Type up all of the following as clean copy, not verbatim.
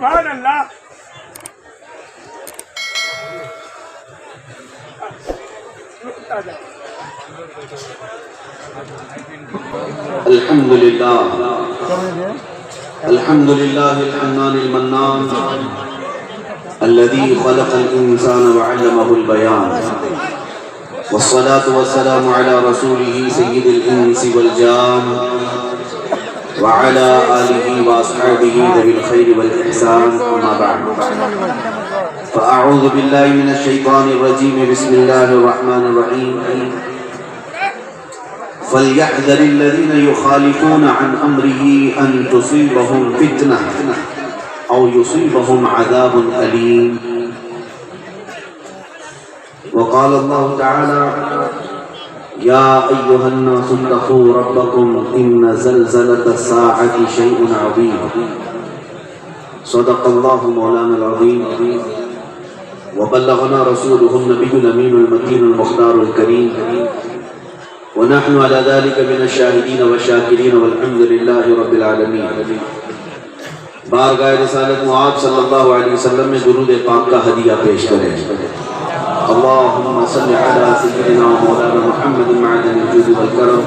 سبحان اللہ. الحمد لله الحنان المنان الذي خلق الإنسان وعلمه البيان والصلاة والسلام على رسوله سيد الإنس والجان وعلى آله وأصحابه ذوي الخير والإحسان أما بعد فأعوذ بالله من الشيطان الرجيم بسم الله الرحمن الرحيم فليحذر الذين يخالفون عن أمره أن تصيبهم فتنة أو يصيبهم عذاب أليم وقال الله تعالى يا أيها الناس اتقوا ربكم إن زلزلة الساعة شيء عظيم صدق الله مولانا العظيم وبلغنا رسوله النبي الأمين المكين المختار الكريم ونحن على ذلك من الشاهدين والشاكرين والحمد لله رب العالمين. بارگاہ رسالت معاذ صلی اللہ علیہ وسلم میں درود پاک کا ہدیہ پیش کریں. اللهم صل على سيدنا مولانا محمد معدن الجود والكرم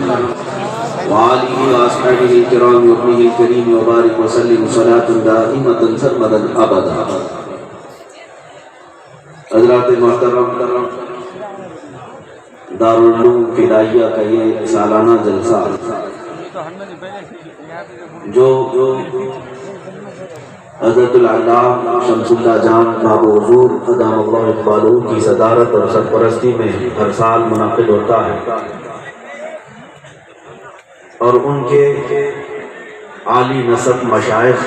وآله وأصحابه الكرام وابنه الكريم وبارك وسلم صلاة دائمة سرمدا أبدا. حضرات محترم، دارالعلوم فدائیہ کا یہ سالانہ جلسہ جو حضرت العلامہ شمس اللہ جان بابو حضور ادام اللہ اقبالہ کی صدارت اور سرپرستی میں ہر سال منعقد ہوتا ہے، اور ان کے عالی نسب مشائخ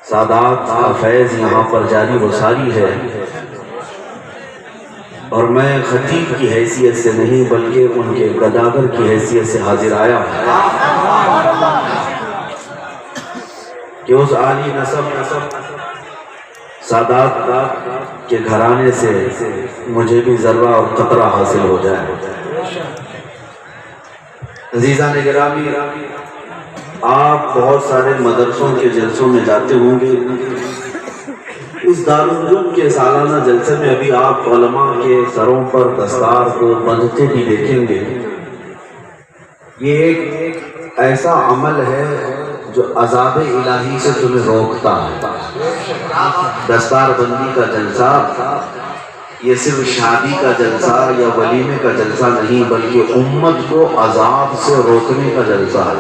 سادات کا فیض یہاں پر جاری و ساری ہے. اور میں خطیب کی حیثیت سے نہیں بلکہ ان کے گداگر کی حیثیت سے حاضر آیا ہوں کہ اس عالی نسب سادات کے گھرانے سے مجھے بھی ذرہ اور قطرہ حاصل ہو جائے. عزیزان گرامی، آپ بہت سارے مدرسوں کے جلسوں میں جاتے ہوں گے. اس دارالعلوم کے سالانہ جلسے میں ابھی آپ علماء کے سروں پر دستار کو بندھتے بھی دیکھیں گے. یہ ایک ایسا عمل ہے جو عذاب الہی سے تمہیں روکتا ہے. دستار بندی کا جلسہ یہ صرف شادی کا جلسہ یا ولیمے کا جلسہ نہیں بلکہ امت کو عذاب سے روکنے کا جلسہ ہے.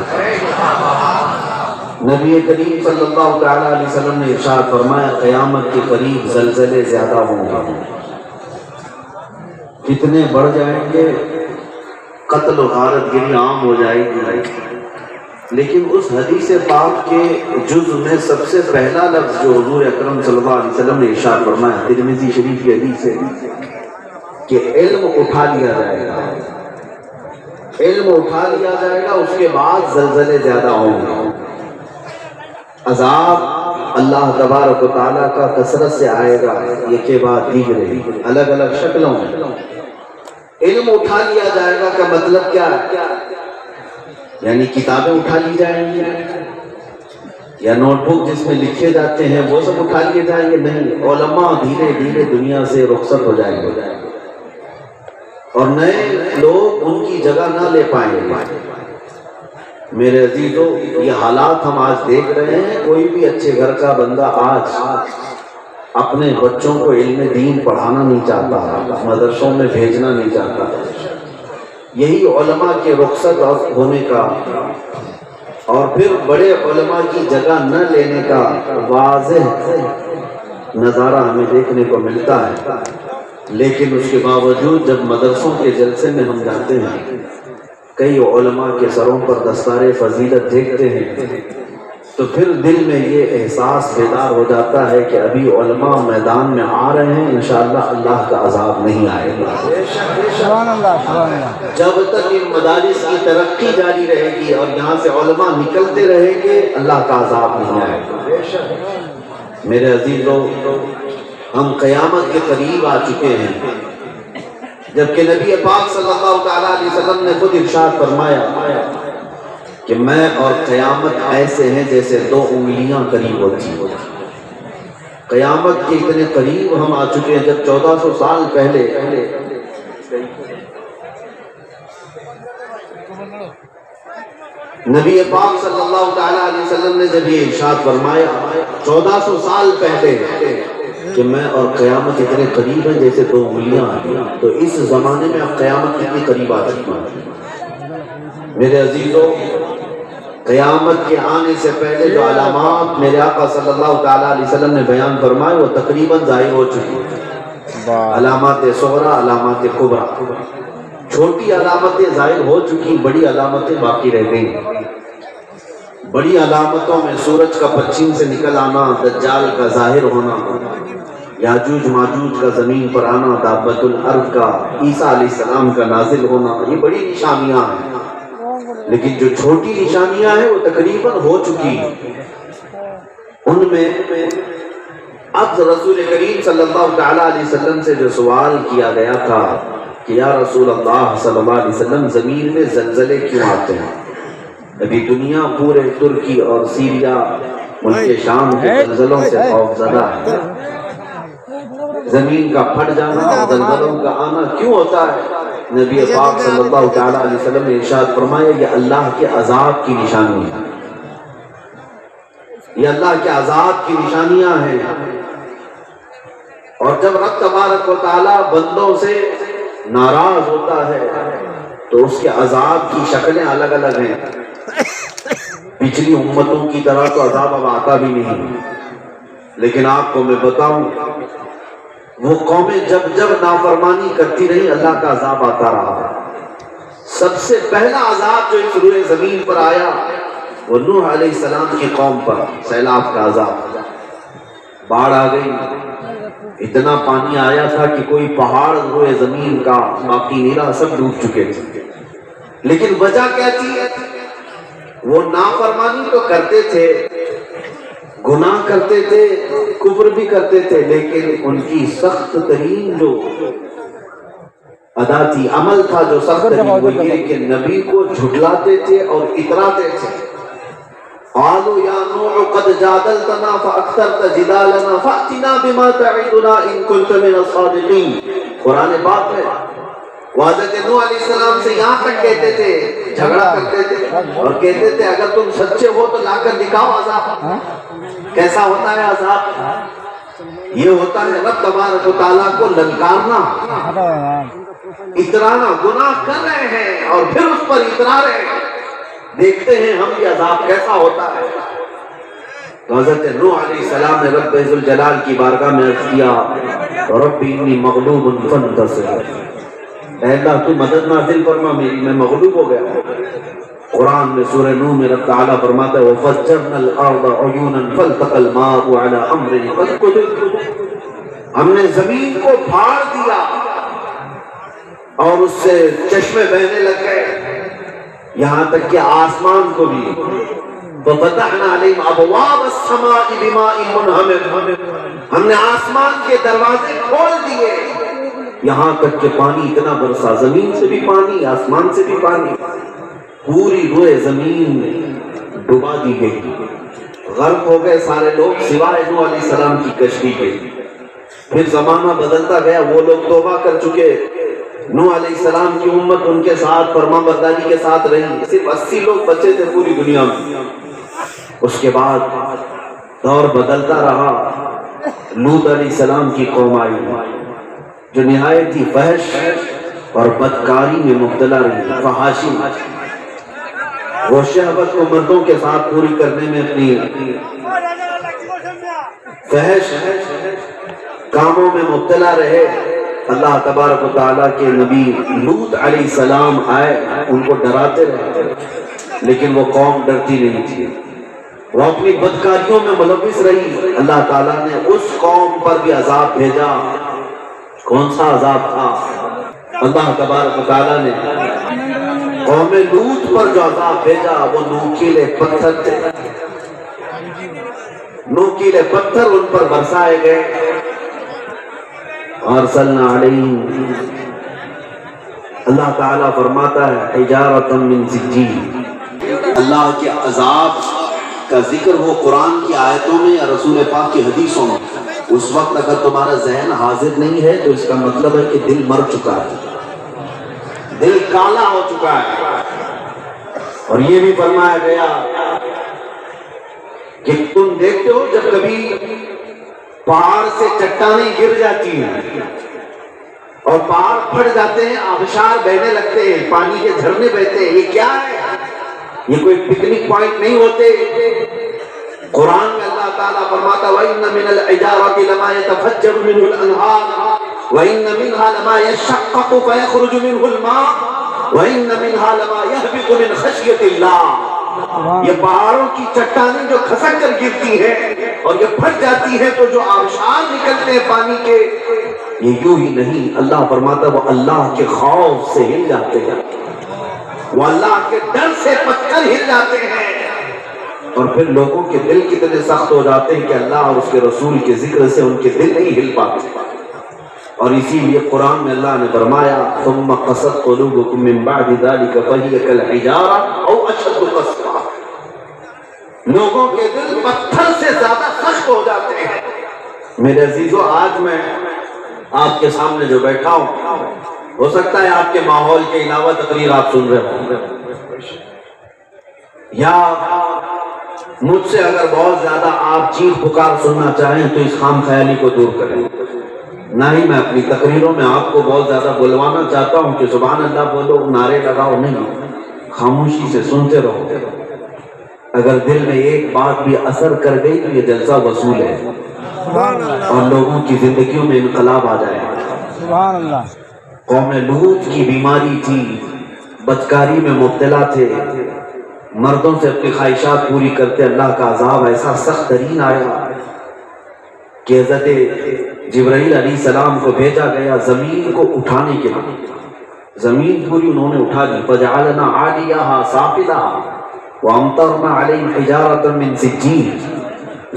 نبی کریم صلی اللہ علیہ وسلم نے ارشاد فرمایا قیامت کے قریب زلزلے زیادہ ہوں گے. کتنے بڑھ جائیں گے، قتل و غارت گری عام ہو جائے گی. لیکن اس حدیث پاک کے جزء میں سب سے پہلا لفظ جو حضور اکرم صلی اللہ علیہ وسلم نے ارشاد فرمایا ترمذی شریف کی حدیث ہے کہ علم اٹھا لیا جائے گا. علم اٹھا لیا جائے گا، اس کے بعد زلزلے زیادہ ہوں گے. عذاب اللہ تبارک و تعالیٰ کا کثرت سے آئے گا، یہ کے بعد دیگرے الگ الگ شکلوں میں. علم اٹھا لیا جائے گا کا مطلب کیا ہے؟ یعنی کتابیں اٹھا لی جائیں گی یا نوٹ بک جس میں لکھے جاتے ہیں وہ سب اٹھا لیے جائیں گے؟ نہیں، علماء دھیرے دھیرے دنیا سے رخصت ہو جائیں گے اور نئے لوگ ان کی جگہ نہ لے پائیں گے. میرے عزیزو، یہ حالات ہم آج دیکھ رہے ہیں. کوئی بھی اچھے گھر کا بندہ آج اپنے بچوں کو علم دین پڑھانا نہیں چاہتا، مدرسوں میں بھیجنا نہیں چاہتا. یہی علماء کے رخصت اور ہونے کا اور پھر بڑے علماء کی جگہ نہ لینے کا واضح نظارہ ہمیں دیکھنے کو ملتا ہے. لیکن اس کے باوجود جب مدرسوں کے جلسے میں ہم جاتے ہیں، کئی علماء کے سروں پر دستار فضیلت دیکھتے ہیں تو پھر دل میں یہ احساس بیدار ہو جاتا ہے کہ ابھی علماء میدان میں آ رہے ہیں، انشاءاللہ اللہ کا عذاب نہیں آئے گا. جب تک ان مدارس کی ترقی جاری رہے گی اور یہاں سے علماء نکلتے رہیں گے، اللہ کا عذاب نہیں آئے گا. میرے عزیزو، ہم قیامت کے قریب آ چکے ہیں، جبکہ نبی پاک صلی اللہ علیہ وسلم نے خود ارشاد فرمایا کہ میں اور قیامت ایسے ہیں جیسے دو انگلیاں قریب ہوتی ہیں. قیامت کے اتنے قریب ہم آ چکے ہیں. جب 1400 سال پہلے نبی پاک صلی اللہ تعالی علیہ وسلم نے جب یہ ارشاد فرمایا 1400 سال پہلے کہ میں اور قیامت اتنے قریب ہیں جیسے دو انگلیاں آتی ہیں، تو اس زمانے میں اب قیامت کتنی قریب آ چکی ہے. میرے عزیزوں، قیامت کے آنے سے پہلے جو علامات میرے آقا صلی اللہ تعالی علیہ وسلم نے بیان فرمائے وہ تقریباً ظاہر ہو چکی ہیں. علامات صغرا، علامات کبرا. چھوٹی علامتیں ظاہر ہو چکی، بڑی علامتیں باقی رہ گئی. بڑی علامتوں میں سورج کا پچھم سے نکل آنا، دجال کا ظاہر ہونا، یاجوج ماجوج کا زمین پر آنا، دابت الارض کا، عیسیٰ علیہ السلام کا نازل ہونا، یہ بڑی نشانیاں ہیں. لیکن جو چھوٹی نشانیاں ہیں وہ تقریباً ہو چکی ہیں. ان میں اب رسول کریم صلی اللہ تعالی علیہ وسلم سے جو سوال کیا گیا تھا کہ یا رسول اللہ صلی اللہ علیہ وسلم، زمین میں زلزلے کیوں آتے ہیں؟ ابھی دنیا پورے ترکی اور سیریا، ملک شام کے زلزلوں سے خوفزدہ ہے. زمین کا پھٹ جانا اور زلزلوں کا آنا کیوں ہوتا ہے؟ نبی پاک صلی اللہ تعالی علیہ وسلم نے ارشاد فرمایا یہ اللہ کے عذاب کی نشانی ہے. یہ اللہ کے عذاب کی نشانیاں ہیں. اور جب رب تبارک و تعالی بندوں سے ناراض ہوتا ہے تو اس کے عذاب کی شکلیں الگ الگ ہیں. پچھلی امتوں کی طرح تو عذاب اب آتا بھی نہیں. لیکن آپ کو میں بتاؤں، وہ قومیں جب جب نافرمانی کرتی رہی اللہ کا عذاب آتا رہا. سب سے پہلا عذاب جو اس روئے زمین پر آیا وہ نوح علیہ السلام کی قوم پر سیلاب کا عذاب. باڑھ آ گئی، اتنا پانی آیا تھا کہ کوئی پہاڑ روئے زمین کا باقی نہیں رہا، سب ڈوب چکے تھے. لیکن وجہ کیا تھی؟ وہ نافرمانی تو کرتے تھے، گناہ کرتے تھے، کفر بھی کرتے تھے، لیکن ان کی سخت ترین جو ادا تھی، عمل تھا جو سخت ترین، وہ یہ کہ نبی کو جھٹلاتے تھے اور اتراتے تھے. قالوا یا نوح قد جادلتنا فاکثرت جدالنا فأتنا بما تعدنا ان كنت من الصادقین. قرآن پاک ہے. وہ حضرت نوح علیہ السلام سے یہاں تک کہتے تھے، جھگڑا کرتے تھے اور کہتے تھے اگر تم سچے ہو تو لا کر دکھاؤ عذاب. کیسا ہوتا ہے عذاب؟ یہ ہوتا ہے رب تبارک و تعالیٰ کو للکارنا، اترانا. گناہ کر رہے ہیں اور پھر اس پر اترا رہے ہیں. دیکھتے ہیں ہم بھی عذاب کیسا ہوتا ہے. تو حضرت نوح علیہ السلام نے رب ذوالجلال کی بارگاہ میں عرض کیا رب انی مغلوب فانتصر. اے اللہ تو مدد نازل فرما، میری میں مغلوب ہو گیا. قرآن میں سورہ نوح میں رب تعالیٰ فرماتا ہے وَفَجَّرْنَا الْأَرْضَ عُيُونًا فَالْتَقَى الْمَاءُ عَلَىٰ أَمْرٍ قَدْ قُدِرَ. ہم نے زمین کو پھاڑ دیا اور اس سے چشمے بہنے لگ گئے، یہاں تک کہ آسمان کو بھی. وَفَتَحْنَا عَلَيْهِمْ أَبْوَابَ السَّمَاءِ بِمَاءٍ مُنْهَمِرٍ. ہم نے آسمان کے دروازے کھول دیے، یہاں تک کہ پانی اتنا برسا، زمین سے بھی پانی، آسمان سے بھی پانی. پوری روئے زمین ڈبا دی گئی، غرق ہو گئے سارے لوگ سوائے نوح علیہ السلام کی کشتی کے. پھر زمانہ بدلتا گیا، وہ لوگ توبہ کر چکے. نوح علیہ السلام کی امت ان کے ساتھ فرما برداری کے ساتھ رہی. صرف 80 لوگ بچے تھے پوری دنیا میں. اس کے بعد دور بدلتا رہا. لوط علیہ السلام کی قوم آئی جو نہایت ہی فحش اور بدکاری میں مبتلا رہی. فحاشی، وہ شہوت کو مردوں کے ساتھ پوری کرنے میں اپنی فحش کاموں میں مبتلا رہے. اللہ تبارک و تعالیٰ کے نبی لوط علیہ السلام آئے، ان کو ڈراتے رہے، لیکن وہ قوم ڈرتی نہیں تھی، وہ اپنی بدکاریوں میں ملوث رہی. اللہ تعالیٰ نے اس قوم پر بھی عذاب بھیجا. کون سا عذاب تھا؟ اللہ تبارک و تعالیٰ نے قوم لوط پر جو عذاب بھیجا وہ نوکیلے پتھر تھے. نوکیلے پتھر ان پر برسائے گئے. ارسلنا علیہم، اللہ تعالیٰ فرماتا ہے حجارۃ من سجیل. اللہ کے عذاب کا ذکر ہو قرآن کی آیتوں میں یا رسول پاک کی حدیثوں میں، اس وقت اگر تمہارا ذہن حاضر نہیں ہے تو اس کا مطلب ہے کہ دل مر چکا ہے، دل کالا ہو چکا ہے۔ اور یہ بھی فرمایا گیا کہ تم دیکھتے ہو جب کبھی پہاڑ سے چٹانیں گر جاتی ہیں اور پہاڑ پھٹ جاتے ہیں، آبشار بہنے لگتے ہیں، پانی کے جھرنے بہتے ہیں، یہ کیا ہے؟ یہ کوئی پکنک پوائنٹ نہیں ہوتے۔ قرآن میں اللہ تعالیٰ فرماتا وَإِنَّ مِنَ الْحِجَارَةِ لَمَا يَتَفَجَّرُ مِنْهُ الْأَنْهَارُ وَإِنَّ مِنْهَا لَمَا يَشَّقَّقُ فَيَخْرُجُ مِنْهُ الْمَاءُ وَإِنَّ مِنْهَا لَمَا يَهْبِطُ مِنْ خَشْيَةِ اللَّهِ، یہ پہاڑوں کی چٹانیں جو کھسک کر گرتی ہیں اور یہ پھٹ جاتی ہیں تو جو آبشار نکلتے ہیں پانی کے، یہ یوں ہی نہیں، اللہ فرماتا وہ اللہ کے خوف سے ہل جاتے ہیں، وہ اللہ کے ڈر سے پتھر ہل جاتے ہیں، اور پھر لوگوں کے دل کتنے سخت ہو جاتے ہیں کہ اللہ اور اس کے رسول کے ذکر سے ان کے دل نہیں ہل پاتے۔ اور اسی لیے قرآن میں اللہ نے فرمایا ثم قست قلوبکم من بعد ذلك فهي كالحجارة او اشد قسوة، لوگوں کے دل پتھر سے زیادہ سخت ہو جاتے ہیں۔ میرے عزیزو، آج میں آپ کے سامنے جو بیٹھا ہوں، ہو سکتا ہے آپ کے ماحول کے علاوہ تقریر آپ سن رہے ہوں، یا مجھ سے اگر بہت زیادہ آپ چیخ پکار سننا چاہیں تو اس خام خیالی کو دور کریں۔ نہ ہی میں اپنی تقریروں میں آپ کو بہت زیادہ بلوانا چاہتا ہوں کہ سبحان اللہ بولو، نعرے لگاؤ، نہیں، خاموشی سے سنتے رہو۔ اگر دل میں ایک بات بھی اثر کر گئی تو یہ جلسہ وصول ہے اور لوگوں کی زندگیوں میں انقلاب آ جائے گا۔ قوم لوط کی بیماری تھی، بدکاری میں مبتلا تھے، مردوں سے اپنی خواہشات پوری کرتے، اللہ کا عذاب ایسا سخت ترین آیا کہ حضرت جبرائیل علیہ السلام کو بھیجا گیا زمین کو اٹھانے کے لیے۔ زمین پوری انہوں نے اٹھا دی، فجعلنا عالیہا سافلہا وامطرنا علیہم حجارۃ من سجیل،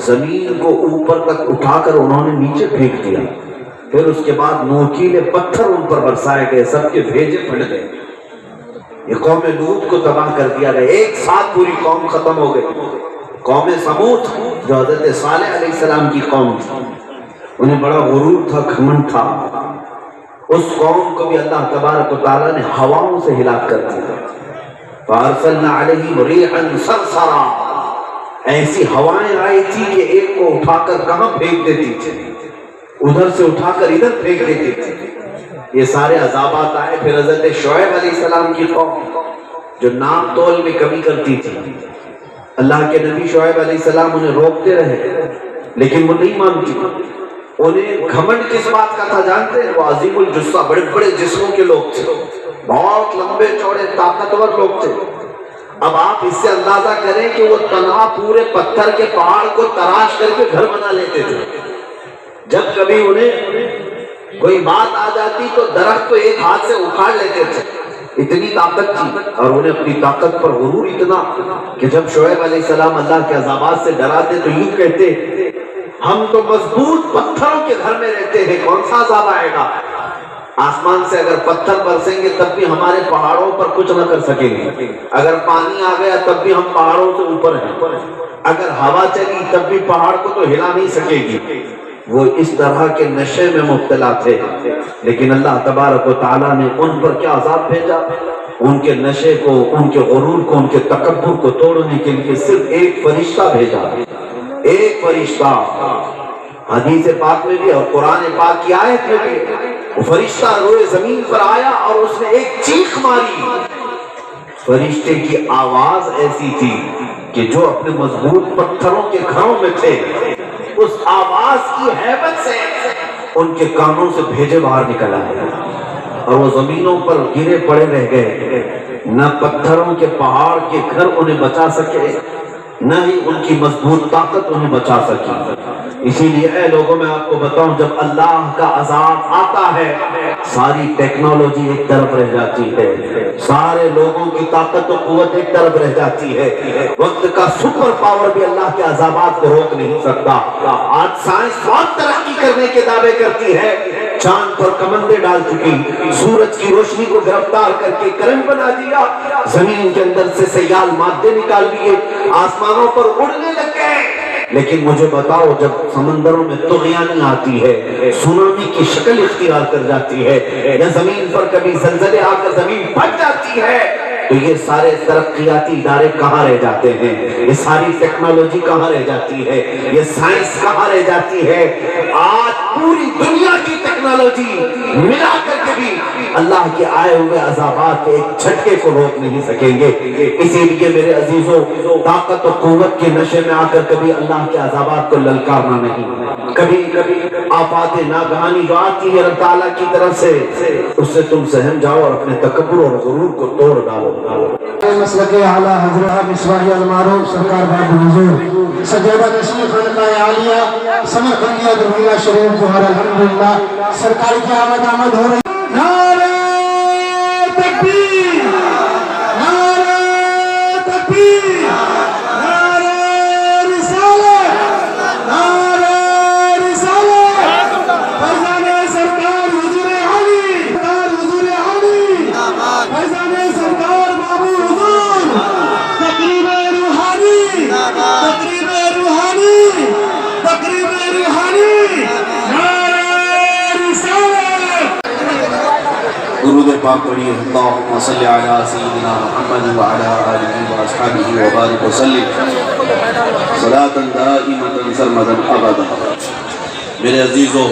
زمین کو اوپر تک اٹھا کر انہوں نے نیچے پھینک دیا، پھر اس کے بعد نوکیلے پتھر ان پر برسائے گئے، سب کے بھیجے پھٹ گئے، یہ قوم لوط کو تباہ کر دیا گیا، ایک ساتھ پوری قوم ختم ہو گئی۔ قوم سمود جو حضرت صالح علیہ السلام کی قوم تھی، انہیں بڑا غرور تھا، گھمنڈ تھا، اس قوم کو بھی اللہ تبارک و تعالیٰ نے ہواؤں سے ہلاک کر دیا۔ فارسلنا علیہم ریحا صرصرا، ایسی ہوائیں آئی تھی کہ ایک کو اٹھا کر کہاں پھینک دیتی تھی، ادھر سے اٹھا کر ادھر پھینک دیتی تھی۔ یہ سارے عذابات آئے۔ پھر حضرت شعیب علیہ السلام کی قوم جو نام تول میں کمی کرتی تھی، اللہ کے نبی شعیب علیہ السلام انہیں روکتے رہے لیکن وہ نہیں مانتی۔ انہیں گھمنڈ کس بات کا تھا جانتے ہیں؟ وہ عظیم الجثہ، بڑے بڑے جسموں کے لوگ تھے، بہت لمبے چوڑے طاقتور لوگ تھے۔ اب آپ اس سے اندازہ کریں کہ وہ تنہا پورے پتھر کے پہاڑ کو تراش کر کے گھر بنا لیتے تھے۔ جب کبھی انہیں کوئی بات آ جاتی تو درخت کو ایک ہاتھ سے اکھاڑ لیتے تھے، اتنی طاقت تھی۔ اور انہیں اپنی طاقت پر غرور اتنا کہ جب شعیب علیہ السلام اللہ کے عذابات سے ڈراتے تو یوں کہتے ہم تو مضبوط پتھروں کے گھر میں رہتے ہیں، کون سا عذاب آئے گا؟ آسمان سے اگر پتھر برسیں گے تب بھی ہمارے پہاڑوں پر کچھ نہ کر سکیں گے، اگر پانی آ گیا تب بھی ہم پہاڑوں سے اوپر ہیں، اگر ہوا چلی تب بھی پہاڑ کو تو ہلا نہیں سکے گی۔ وہ اس طرح کے نشے میں مبتلا تھے، لیکن اللہ تبارک و تعالیٰ نے ان پر کیا عذاب بھیجا؟ ان کے نشے کو، ان کے غرور کو، ان کے تکبر کو توڑنے کے لیے صرف ایک فرشتہ بھیجا، ایک فرشتہ۔ حدیث پاک میں بھی اور قرآن پاک کی آیت میں بھی وہ فرشتہ روئے زمین پر آیا اور اس نے ایک چیخ ماری۔ فرشتے کی آواز ایسی تھی کہ جو اپنے مضبوط پتھروں کے گھروں میں تھے، اس آواز کی ہیبت سے ان کے کانوں سے بھیجے باہر نکل آئے اور وہ زمینوں پر گرے پڑے رہ گئے۔ نہ پتھروں کے پہاڑ کے گھر انہیں بچا سکے، نہ ہی ان کی مضبوط طاقت انہیں بچا سکی۔ اسی لیے اے لوگوں میں آپ کو بتاؤں، جب اللہ کا عذاب آتا ہے ساری ٹیکنالوجی ایک طرف رہ جاتی ہے، سارے لوگوں کی طاقت و قوت ایک طرف رہ جاتی ہے۔ وقت کا سپر پاور بھی اللہ کے عذابات کو روک نہیں سکتا۔ آج سائنس بہت ترقی کرنے کے دعوے کرتی ہے، چاند پر کمندیں ڈال چکی، سورج کی روشنی کو گرفتار کر کے کرنٹ بنا دیا، زمین کے اندر سے سیال مادے نکال دیے، آسمانوں پر اڑنے لگ گئے۔ لیکن مجھے بتاؤ، جب سمندروں میں طغیانی آتی ہے، سونامی کی شکل اختیار کر جاتی ہے، یا زمین پر کبھی زلزلے آ کر زمین پھٹ جاتی ہے، تو یہ سارے ترقیاتی ادارے کہاں رہ جاتے ہیں؟ یہ ساری ٹیکنالوجی کہاں رہ جاتی ہے؟ یہ سائنس کہاں رہ جاتی ہے؟ آج پوری دنیا کی ٹیکنالوجی ملا کر کے بھی اللہ کے آئے ہوئے عذابات کے ایک جھٹکے کو روک نہیں سکیں گے۔ اسی لیے میرے عزیزوں، طاقت و قوت کے نشے میں آ کر کبھی اللہ کے عذابات کو للکارنا نہیں۔ کبھی کبھی آفات ناگہانی جو آتی ہے اللہ تعالیٰ کی طرف سے، اس سے تم سہم جاؤ اور اپنے تکبر اور غرور کو توڑ ڈالو۔ مسلک اعلیٰ حضرت مصباح المعروف سرکار باب حضور سجادہ نشین خانقاہ عالیہ سمرقندیہ دربھنگا شریف جوہر الحمدللہ سرکار کی آمد ہو رہی۔ نعرہ تکبیر، نعرہ تکبیر، نعرہ رسالت، نعرہ رسالت، فیضان سرکار حضور علی، سرکار حضور علی، فیضان سرکار بابو حضور، تقریب روحانی، تقریب روحانی، تقریب روحانی، نعرہ رسالت۔ درود پاک پڑھیے، اللہم صلی علی سیدنا محمد وعلی آلہ واصحابہ وبارک وسلم صلاۃ دائمۃ سرمدا ابدا۔ میرے عزیزو،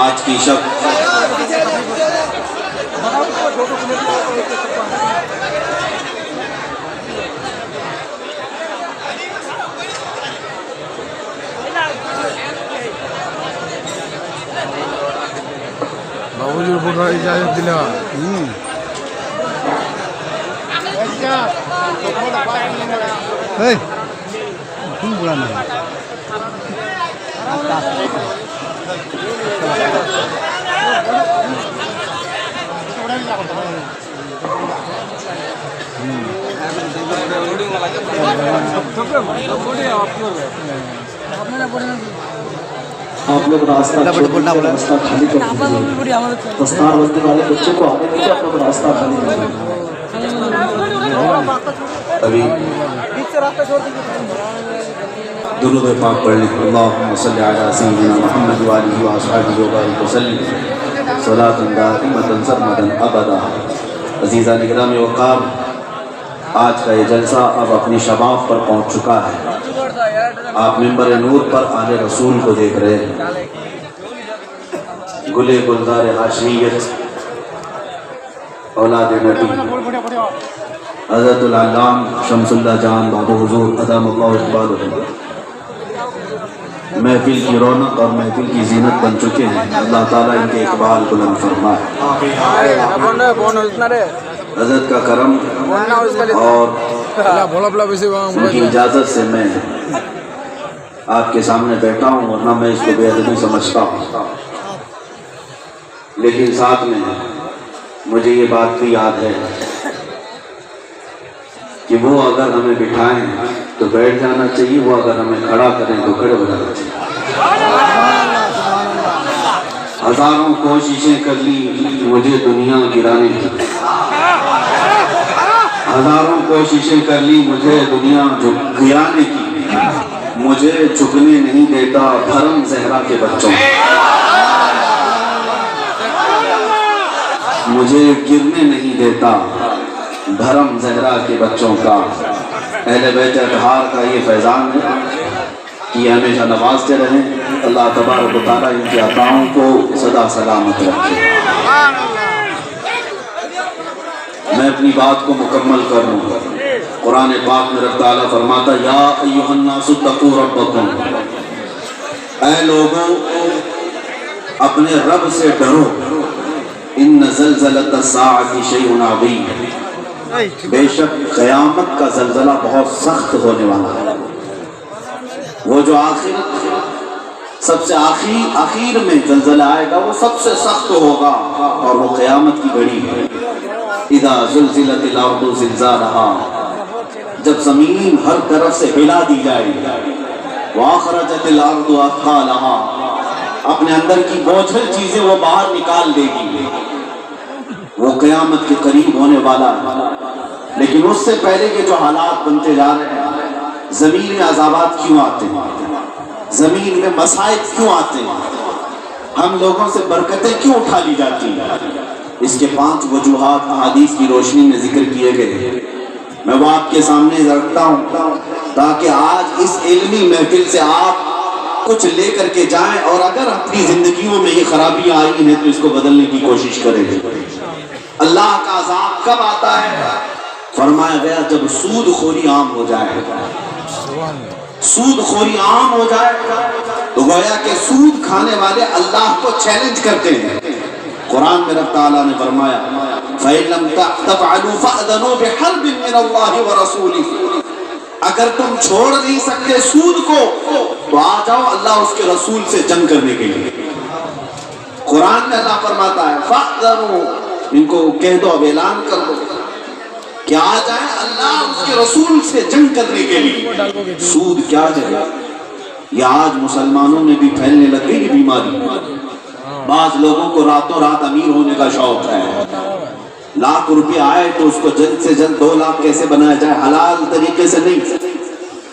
آج کی شب বাবুজির উপর ইজাজত দিলা এই কোন বুড়া না آپ لوگ راستہ راستہ خالی کر دیجیے، دستار بندی والے بچوں کو آنے دیجیے، آپ لوگ راستہ خالی کر دیجیے۔ ابھی درود پاک پڑھ لیں، اللہم صلی علی سیدنا محمد وآلہ وصحبہ وبارک وسلم صلاۃ دائمۃ سرمدا ابدا۔ عزیزان اکرام وقار، آج کا یہ جلسہ اب اپنی شباب پر پہنچ چکا ہے۔ آپ منبر نور پر آل رسول کو دیکھ رہے ہیں، گلے گلزار ہاشمیت، اولاد نبی حضرت العلام شمس اللہ جان بابو حضور ادام اللہ اقبالہ محفل کی رونق اور محفل کی زینت بن چکے ہیں۔ اللہ تعالیٰ ان کے اقبال بلند فرمائے۔ حضرت کا کرم اور ان کی اجازت سے میں آپ کے سامنے بیٹھا ہوں، ورنہ میں اس کو بے ادبی سمجھتا ہوں، لیکن ساتھ میں مجھے یہ بات بھی یاد ہے کہ وہ اگر ہمیں بٹھائیں تو بیٹھ جانا چاہیے، وہ اگر ہمیں کھڑا کریں تو کھڑے ہو جانا چاہیے۔ ہزاروں کوششیں کر لی مجھے دنیا گرانے کی، ہزاروں کوششیں کر لی مجھے دنیا گرانے کی، مجھے جھکنے نہیں دیتا بھرم زہرا کے بچوں، مجھے گرنے نہیں دیتا بھرم زہرا کے بچوں کا۔ اہل بیت اطہار کا یہ فیضان ہے کہ یہ ہمیشہ نوازتے رہیں۔ اللہ تبارک و تعالیٰ ان کی عطاؤں کو سدا سلامت رکھے۔ میں اپنی بات کو مکمل کروں۔ قرآن پاک میں رب تعالیٰ فرماتا، یا ایھا الناس اتقوا ربکم، اے لوگوں اپنے رب سے ڈرو، ان زلزلۃ الساعۃ شیء عظیم، بے شک قیامت کا زلزلہ بہت سخت ہونے والا ہے۔ وہ جو سب سے آخر میں زلزلہ آئے گا وہ سب سے سخت ہوگا، اور وہ قیامت کی گھڑی ہے۔ اذا زلزلت الارض زلزالہا، جب زمین ہر طرف سے ہلا دی جائے، واخرجت الارض اثقالہا، اپنے اندر کی بوجھل چیزیں وہ باہر نکال دے گی. وہ قیامت کے قریب ہونے والا ہے. لیکن اس سے پہلے کے جو حالات بنتے جا رہے ہیں، زمین میں عذابات کیوں آتے ہیں، زمین میں مصائب کیوں آتے ہیں، ہم لوگوں سے برکتیں کیوں اٹھا لی جاتی ہیں، اس کے 5 وجوہات احادیث کی روشنی میں ذکر کیے گئے. میں وہ آپ کے سامنے رکھتا ہوں تاکہ آج اس علمی محفل سے آپ کچھ لے کر کے جائیں، اور اگر اپنی زندگیوں میں یہ خرابیاں آئی ہیں تو اس کو بدلنے کی کوشش کریں. اللہ کا عذاب کب آتا ہے؟ فرمایا گیا جب سود خوری عام ہو جائے. سود خوری عام ہو جائے تو گویا کہ سود کھانے والے اللہ کو چیلنج کرتے ہیں. قرآن میں رب تعالیٰ نے فرمایا فَإِن لَمْ تَفْعَلُوا فَأْذَنُوا بِحَرْبٍ مِّنَ اللَّهِ وَرَسُولِهِ. اگر تم چھوڑ نہیں سکتے سود کو تو آ جاؤ اللہ اس کے رسول سے جنگ کرنے کے لیے. قرآن میں اللہ فرماتا ہے فَأْذَنُوا، ان کو کہہ دو، اب اعلان کر دو کہ آ جائیں اللہ اس کے رسول سے جنگ کرنے کے لیے. سود کیا ہے؟ یہ آج مسلمانوں میں بھی پھیلنے لگ گئی یہ بیماری. بعض لوگوں کو راتوں رات امیر ہونے کا شوق ہے. لاکھ روپے آئے تو اس کو جلد سے جلد 2 لاکھ کیسے بنایا جائے، حلال طریقے سے نہیں،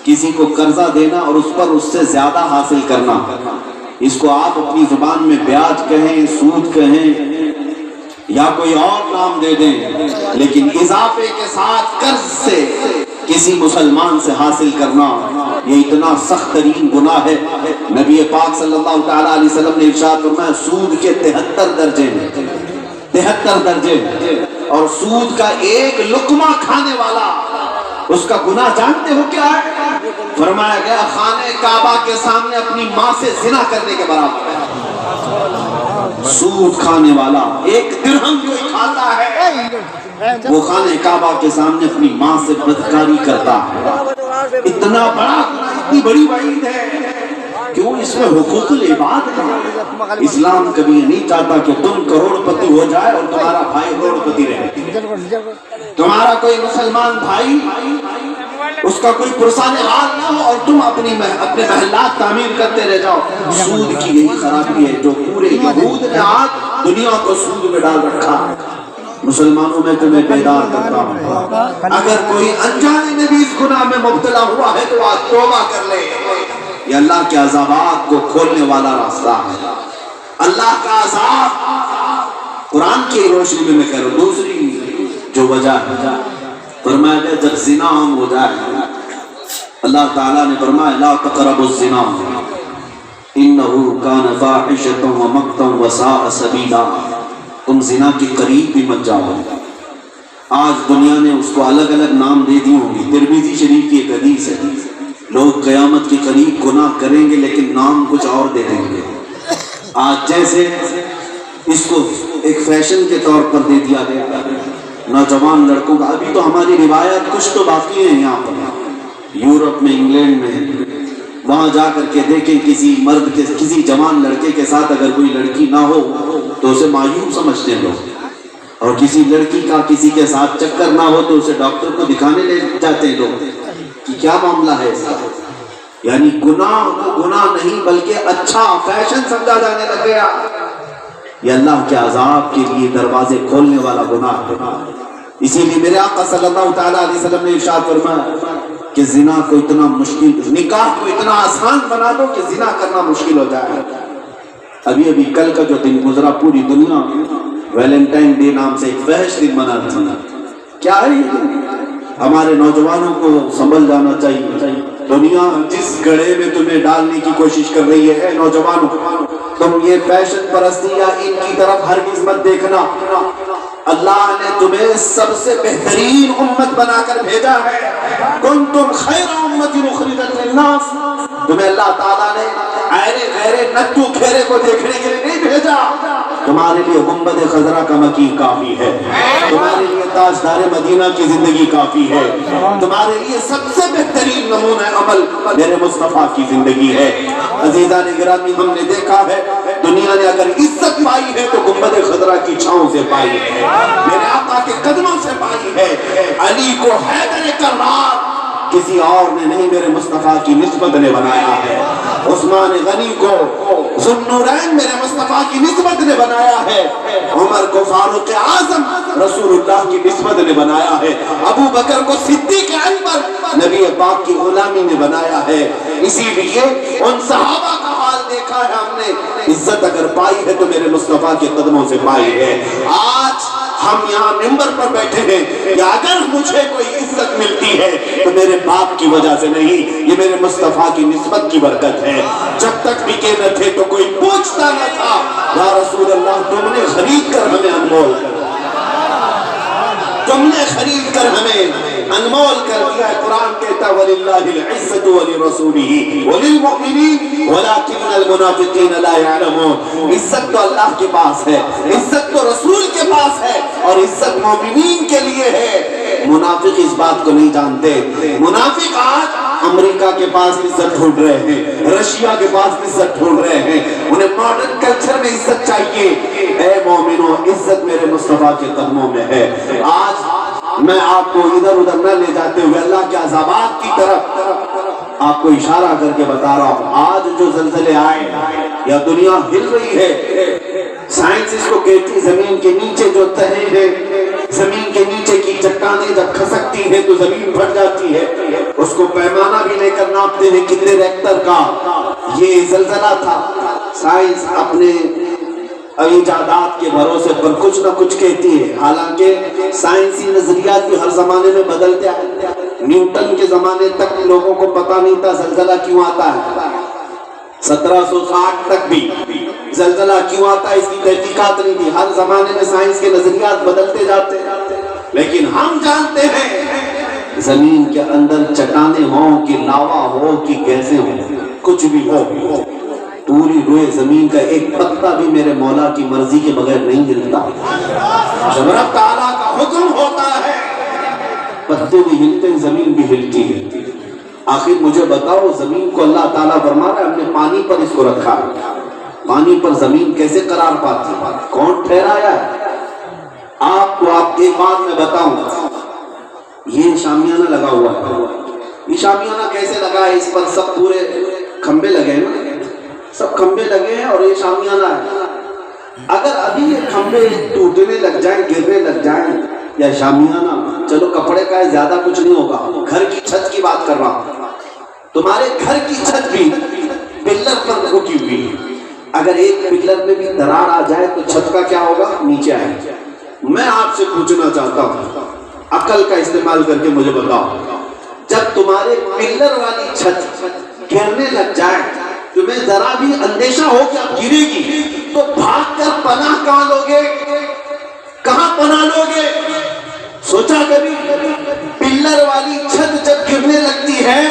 کسی کو قرضہ دینا اور اس پر اس سے زیادہ حاصل کرنا. اس کو آپ اپنی زبان میں بیاج کہیں، سود کہیں یا کوئی اور نام دے دیں، لیکن اضافے کے ساتھ قرض سے کسی مسلمان سے حاصل کرنا یہ اتنا سخت ترین گناہ ہے. نبی پاک صلی اللہ تعالیٰ علیہ وسلم نے ارشاد فرمایا سود کے 73 درجے ہیں، 73 درجے ہیں، اور سود کا ایک لقمہ کھانے والا اس کا گناہ جانتے ہو کیا ہے؟ فرمایا گیا خانہ کعبہ کے سامنے اپنی ماں سے زنا کرنے کے برابر ہے. سود کھانے والا 1 درہم جو کھاتا ہے وہ خانہ کعبہ کے سامنے اپنی ماں سے بدکاری کرتا ہے. اتنا بڑا، اتنی بڑی وعید ہے. کیوں؟ اس میں حقوق العباد ہے. اسلام کبھی نہیں چاہتا کہ تم کروڑ پتی ہو جائے اور تمہارا بھائی کروڑ پتی رہے. تمہارا کوئی مسلمان بھائی اس کا کوئی پرسان حال نہ ہو اور تم اپنے محلات تعمیر کرتے رہ جاؤ. سود کی یہی خرابی ہے جو پورے یہود نے آج دنیا کو سود میں ڈال رکھا. مسلمانوں میں تمہیں بیدار کرتا ہوں، اگر کوئی انجانے میں بھی اس گناہ میں مبتلا ہوا ہے تو آج توبہ کر لے. یہ اللہ کے عذابات کو کھولنے والا راستہ ہے. اللہ کا عذاب قرآن کی روشنی میں کہہ رہا ہوں. دوسری جو وجہ ہے فرمایا گیا جب زنا عام ہو جائے، اللہ تعالیٰ نے فرمایا لا تقربوا الزنا انه كان فاحشة ومقتا وساء سبیلا. تم زنا کے قریب بھی مت جاؤ. آج دنیا نے اس کو الگ الگ نام دے دی ہوں گی. ترمذی شریف کی ایک حدیث ہے، لوگ قیامت کے قریب گناہ کریں گے لیکن نام کچھ اور دے دیں گے. آج جیسے اس کو ایک فیشن کے طور پر دے دیا گیا نوجوان لڑکوں کا. ابھی تو ہماری روایات کچھ تو باقی ہیں یہاں پر، یورپ میں، انگلینڈ میں، وہاں جا کر کے دیکھیں کسی مرد کے، کسی جوان لڑکے کے ساتھ اگر کوئی لڑکی نہ ہو تو اسے معیوب سمجھتے ہیں لوگ، اور کسی لڑکی کا کسی کے ساتھ چکر نہ ہو تو اسے ڈاکٹر کو دکھانے لے جاتے ہیں لوگ کہ کیا معاملہ ہے اس کا. یعنی گناہ کو گناہ نہیں بلکہ اچھا فیشن سمجھا جانے لگ گیا. یہ اللہ کے عذاب کے لیے دروازے کھولنے والا گناہ ہے. اسی لیے میرے آقا صلی اللہ تعالیٰ علیہ وسلم نے ارشاد فرمایا کہ زنا کو اتنا مشکل، نکاح کو اتنا آسان بنا دو کہ زنا کرنا مشکل ہو جائے. ابھی ابھی کل کا جو دن گزرا پوری دنیا ویلنٹائن ڈے نام سے ایک فحش دن مناتی. کیا ہے ہمارے نوجوانوں کو سنبھل جانا چاہیے. دنیا جس گڑھے میں تمہیں ڈالنے کی کوشش کر رہی ہے نوجوانوں، تم یہ فیشن پرستی یا ان کی طرف ہرگز مت دیکھنا. اللہ نے تمہیں سب سے بہترین امت بنا کر بھیجا ہے. کنتم خیر امت اخرجت للناس. تمہیں اللہ تعالیٰ نے ایرے غیرے نتو کھیرے کو دیکھنے کے لیے نہیں بھیجا. تمہارے لیے گنبد خضرا کا مکین کافی ہے، تمہارے لیے تاجدار مدینہ کی زندگی کافی ہے، تمہارے لیے سب سے بہترین نمونہ عمل میرے مصطفیٰ کی زندگی ہے. عزیزان گرامی، ہم نے دیکھا ہے دنیا نے اگر عزت پائی ہے تو گنبد خضرا کی چھاؤں سے پائی ہے، میرے آقا کے قدموں سے پائی ہے. علی کو حیدر کرار کسی اور نے نہیں، میرے مصطفیٰ کی نسبت نے بنایا ہے. اس عثمان غنی کو ذوالنورین میرے مصطفیٰ کی نسبت نے بنایا ہے, عمر کو فاروق اعظم رسول اللہ کی نسبت نے بنایا ہے, ابو بکر کو صدیق اکبر نبی پاک کی غلامی نے بنایا ہے. اسی لیے ان صحابہ کا حال دیکھا ہے ہم نے, عزت اگر پائی ہے تو میرے مصطفیٰ کے قدموں سے پائی ہے. آج ہم یہاں منبر پر بیٹھے ہیں کہ اگر مجھے کوئی عزت ملتی ہے تو میرے باپ کی وجہ سے نہیں, یہ میرے مصطفیٰ کی نسبت کی برکت ہے. جب تک بکے نہ تھے تو کوئی پوچھتا نہ تھا, یا رسول اللہ تم نے خرید کر ہمیں انمول کر, تم نے خرید کر ہمیں انمول کر دیا ہے. قرآن کہتا وَلِلَّهِ الْعِزَّةُ وَلِرَسُولِهِ وَلِلْمُؤْمِنِينَ وَلَكِنَّ الْمُنَافِقِينَ لَا يَعْلَمُونَ. عزت تو اللہ کے پاس ہے, عزت تو رسول کے پاس ہے, اور عزت مومنین کے لیے ہے. منافق اس بات کو نہیں جانتے. منافق آج امریکہ کے پاس عزت ڈھونڈ رہے ہیں, رشیا کے پاس عزت ڈھونڈ رہے ہیں, انہیں ماڈرن کلچر میں عزت چاہیے. اے مومنوں, عزت میرے مصطفیٰ کے قدموں میں ہے. آج میں آپ کو ادھر ادھر نہ لے جاتے ہوئے اللہ کے عذابات کی طرف آپ کو اشارہ کر کے بتا رہا ہوں. آج جو زلزلے آئے یا دنیا ہل رہی ہے, سائنس اس کو کہتی زمین کے نیچے جو تہیں ہیں, زمین کے نیچے کی چٹانیں جب کھسکتی ہیں تو زمین پھٹ جاتی ہے. اس کو پیمانہ بھی لے کر ناپتے ہیں کتنے ریکٹر کا یہ زلزلہ تھا. سائنس اپنے ایجادات کے بھروسے پر کچھ نہ کچھ کہتی ہے, حالانکہ سائنسی نظریات بھی ہر زمانے میں بدلتے ہیں. نیوٹن کے زمانے تک لوگوں کو پتا نہیں تھا زلزلہ کیوں آتا ہے, 1760 تک بھی زلزلہ کیوں آتا ہے اس کی تحقیقات نہیں تھی. ہر زمانے میں سائنس کے نظریات بدلتے جاتے ہیں, لیکن ہم جانتے ہیں زمین کے اندر چٹانیں ہوں کہ لاوا ہو کہ گیسیں ہوں, کچھ بھی ہو, پوری روئے زمین کا ایک پتا بھی میرے مولا کی مرضی کے بغیر نہیں ہلتا. جب رب تعالیٰ کا حکم ہوتا ہے پتے بھی ہلتے ہیں, زمین بھی ہلتی ہے. آخر مجھے بتاؤ, زمین کو اللہ تعالیٰ فرما رہا ہے ہم نے پانی پر اس کو رکھا, پانی پر زمین کیسے قرار پاتی, کون ٹھہرایا ہے؟ آپ کو آپ ایک بات میں بتاؤں, یہ شامیانہ لگا ہوا ہے. یہ شامیانہ کیسے لگا ہے؟ اس پر سب پورے کھمبے لگے ہیں, سب کھمبے لگے ہیں اور یہ شامیانہ ہے. اگر ابھی یہ کھمبے ٹوٹنے لگ جائیں, گرنے لگ جائیں, یا شامیانہ چلو کپڑے کا ہے زیادہ کچھ نہیں ہوگا, گھر کی چھت کی بات کر رہا ہوں, تمہارے گھر کی چھت بھی پلر پر رکی ہوئی ہے, اگر ایک پلر میں بھی دراڑ آ جائے تو چھت کا کیا ہوگا؟ نیچے آئے. میں آپ سے پوچھنا چاہتا ہوں, عقل کا استعمال کر کے مجھے بتاؤ, جب تمہارے پلر والی چھت گرنے لگ جائے تمہیں ذرا بھی اندیشہ ہو کہ اب گرے گی تو بھاگ کر پناہ کہاں لوگے؟ کہاں پناہ لوگے؟ سوچا کبھی؟ پلر والی چھت جب گرنے لگتی ہے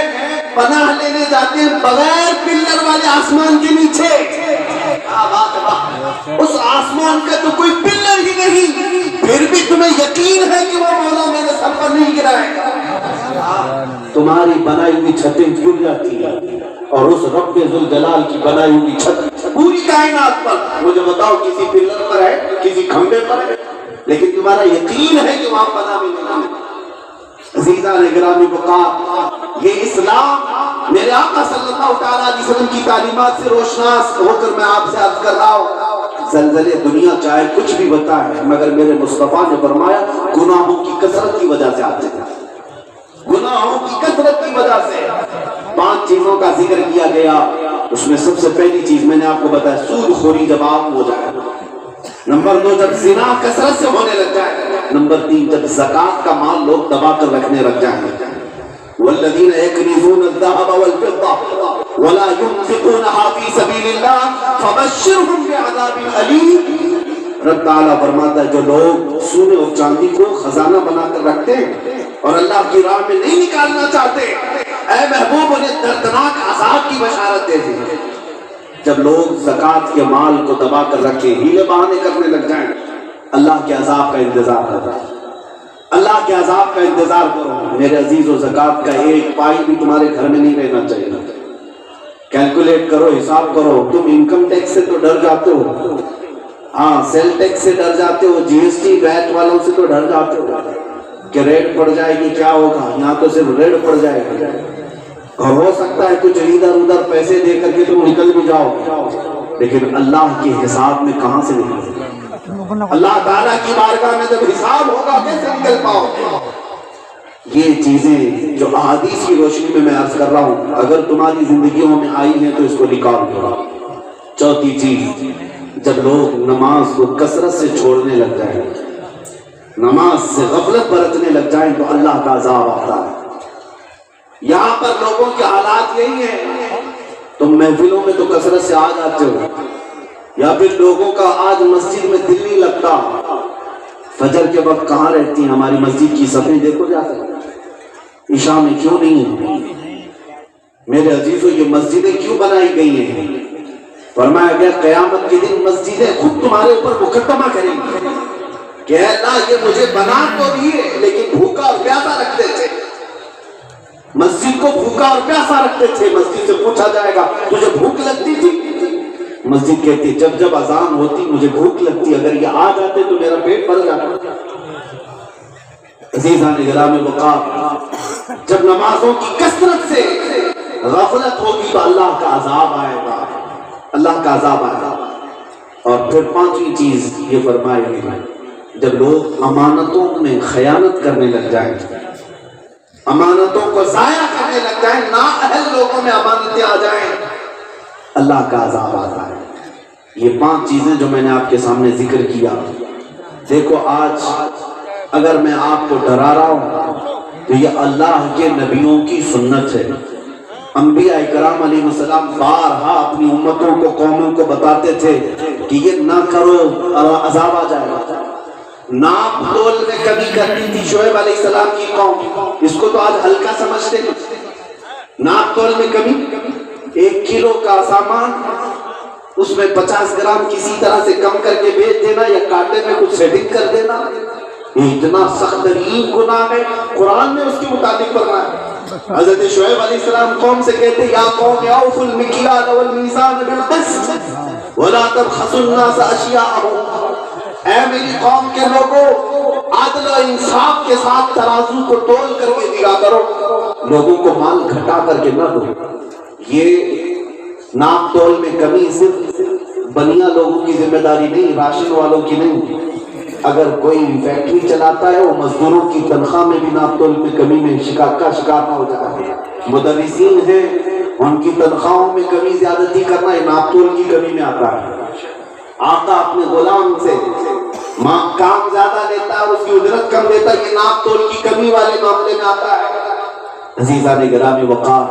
پناہ لینے جاتے ہیں بغیر پلر والے آسمان کے نیچے. اس آسمان کا تو کوئی پلر ہی نہیں, پھر بھی تمہیں یقین ہے کہ وہ مولا میرے سر پر نہیں گرائے گا. تمہاری بنائی ہوئی چھتیں گر جاتی ہیں, اور اس رب ذوالجلال کی بنائی ہوئی چھت پوری کائنات پر, مجھے بتاؤ کسی پلر پر ہے, کسی کھمبے پر ہے, لیکن تمہارا یقین ہے کہ وہاں پناہ بھی نہیں. عزیزان گرامی وقار, یہ اسلام میرے آقا صلی اللہ تعالیٰ علیہ وسلم کی تعلیمات سے روشناس ہو کر میں آپ سے عرض کر رہا ہوں, زلزلے دنیا چاہے کچھ بھی بتائے مگر میرے مصطفیٰ نے فرمایا گناہوں کی کثرت کی وجہ سے آتے ہیں, گناہوں کی کثرت کی وجہ سے. 5 چیزوں کا ذکر کیا گیا, اس میں سب سے پہلی چیز میں نے آپ کو بتایا سود خوری جب عام ہو جائے, نمبر 2 جب زنا کثرت سے ہونے لگ جائے, نمبر 3 جب زکات کا مال لوگ دبا کر رکھنے لگ جائیں. والذین یکنزون الذهب والفضة ولا ينفقونها في سبيل الله فبشرهم بعذاب أليم. رب تعالیٰ فرماتا ہے جو لوگ سونے اور چاندی کو خزانہ بنا کر رکھتے ہیں اور اللہ کی راہ میں نہیں نکالنا چاہتے, اے محبوب انہیں دردناک عذاب کی بشارت دے دی. جب لوگ زکات کے مال کو دبا کر رکھیں, ہیلے بہانے کرنے لگ جائیں, اللہ کے عذاب کا انتظار کرو, اللہ کے عذاب کا انتظار کرو. میرے عزیز و زکات کا ایک پائی بھی تمہارے گھر میں نہیں رہنا چاہیے. کیلکولیٹ کرو, حساب کرو. تم انکم ٹیکس سے تو ڈر جاتے ہو, ہاں سیل ٹیکس سے ڈر جاتے ہو, جی ایس ٹی ویٹ والوں سے تو ڈر جاتے ہو کہ ریٹ پڑ جائے گی, کیا ہوگا. یہاں تو صرف ریٹ پڑ جائے گی, اور ہو سکتا ہے کچھ ادھر ادھر پیسے دے کر کے تم نکل بھی جاؤ، لیکن اللہ کے حساب میں کہاں سے نکلو؟ اللہ تعالیٰ کی بارگاہ میں جب حساب ہوگا کیسے نکل پاؤ؟ یہ چیزیں جو احادیث کی روشنی میں عرض کر رہا ہوں، اگر تمہاری زندگیوں میں آئی ہیں تو اس کو ریکارڈ کرو۔ چوتھی چیز، جب لوگ نماز کو کثرت سے چھوڑنے لگ جائیں، نماز سے غفلت برتنے لگ جائیں تو اللہ کا عذاب آتا ہے۔ یہاں پر لوگوں کے حالات یہی ہیں، تم محفلوں میں تو کثرت سے آ جاتے ہو، یا پھر لوگوں کا آج مسجد میں دل نہیں لگتا، فجر کے وقت کہاں رہتی ہیں؟ ہماری مسجد کی صفیں دیکھو جا کر، عشاء میں کیوں نہیں ہیں؟ میرے عزیزوں، یہ مسجدیں کیوں بنائی گئی ہیں؟ فرمایا گیا قیامت کے دن مسجدیں خود تمہارے اوپر مقدمہ کریں گی کہ اے اللہ یہ مجھے بنا تو دیے لیکن بھوکا اور پیاسا رکھتے تھے، مسجد کو بھوکا اور پیاسا رکھتے تھے۔ مسجد سے پوچھا جائے گا تجھے بھوک لگتی تھی؟ مسجد کہتی جب جب اذان ہوتی مجھے بھوک لگتی، اگر یہ آ جاتے تو میرا پیٹ بھر جاتا۔ عزیزان گرامی وقار، جب نمازوں کی کثرت سے غفلت ہوگی تو اللہ کا عذاب آئے گا، اللہ کا عذاب آئے گا۔ اور پھر پانچویں چیز یہ فرمائی گئی، جب لوگ امانتوں میں خیانت کرنے لگ جائیں، امانتوں کو ضائع کرنے لگ جائیں، نااہل لوگوں میں امانتیں آ جائیں، اللہ کا عذاب آتا ہے۔ یہ 5 چیزیں جو میں نے آپ کے سامنے ذکر کیا، دیکھو آج اگر میں آپ کو ڈرا رہا ہوں تو یہ اللہ کے نبیوں کی سنت ہے۔ انبیاء کرام علیہ السلام بارہا اپنی امتوں کو، قوموں کو بتاتے تھے کہ یہ نہ کرو عذاب آ جائے گا۔ ناپ تول میں کمی کرتی تھی شعیب علیہ السلام کی قوم، اس کو تو آج ہلکا سمجھتے ہیں۔ ناپ تول میں کمی، 1 کلو کا سامان اس میں 50 گرام کسی طرح سے کم کر کے بیچ دینا یا کانٹے میں کچھ سیٹنگ کر دینا، یہ اتنا سخت ترین گناہ ہے، قرآن میں اس کے مطابق پڑھنا ہے۔ حضرت شعیب علیہ السلام قوم سے کہتے یا قوم اوفوا المکیال والمیزان بالقسط ولا تبخسوا الناس اشیاءهم، اے میری قوم کے لوگوں عدل و انصاف کے ساتھ ترازو کو تول کر کے دیا کرو، لوگوں کو مال گھٹا کر کے نہ دو۔ یہ ناپ تول میں کمی صرف بنیا لوگوں کی ذمہ داری نہیں، راشن والوں کی نہیں۔ اگر کوئی فیکٹری چلاتا ہے وہ مزدوروں کی تنخواہ میں بھی ناپ تول میں کمی میں شکار نہ ہو جاتا ہے۔ مدرسین ہیں ان کی تنخواہوں میں کمی زیادتی کرنا یہ ناپ تول کی کمی میں آتا ہے۔ آقا اپنے غلام سے کام زیادہ لیتا ہے اور اس کی اجرت کم دیتا ہے، یہ ناپ تول کی کمی والے معاملے میں آتا ہے۔ عزیزان گرامی وقار،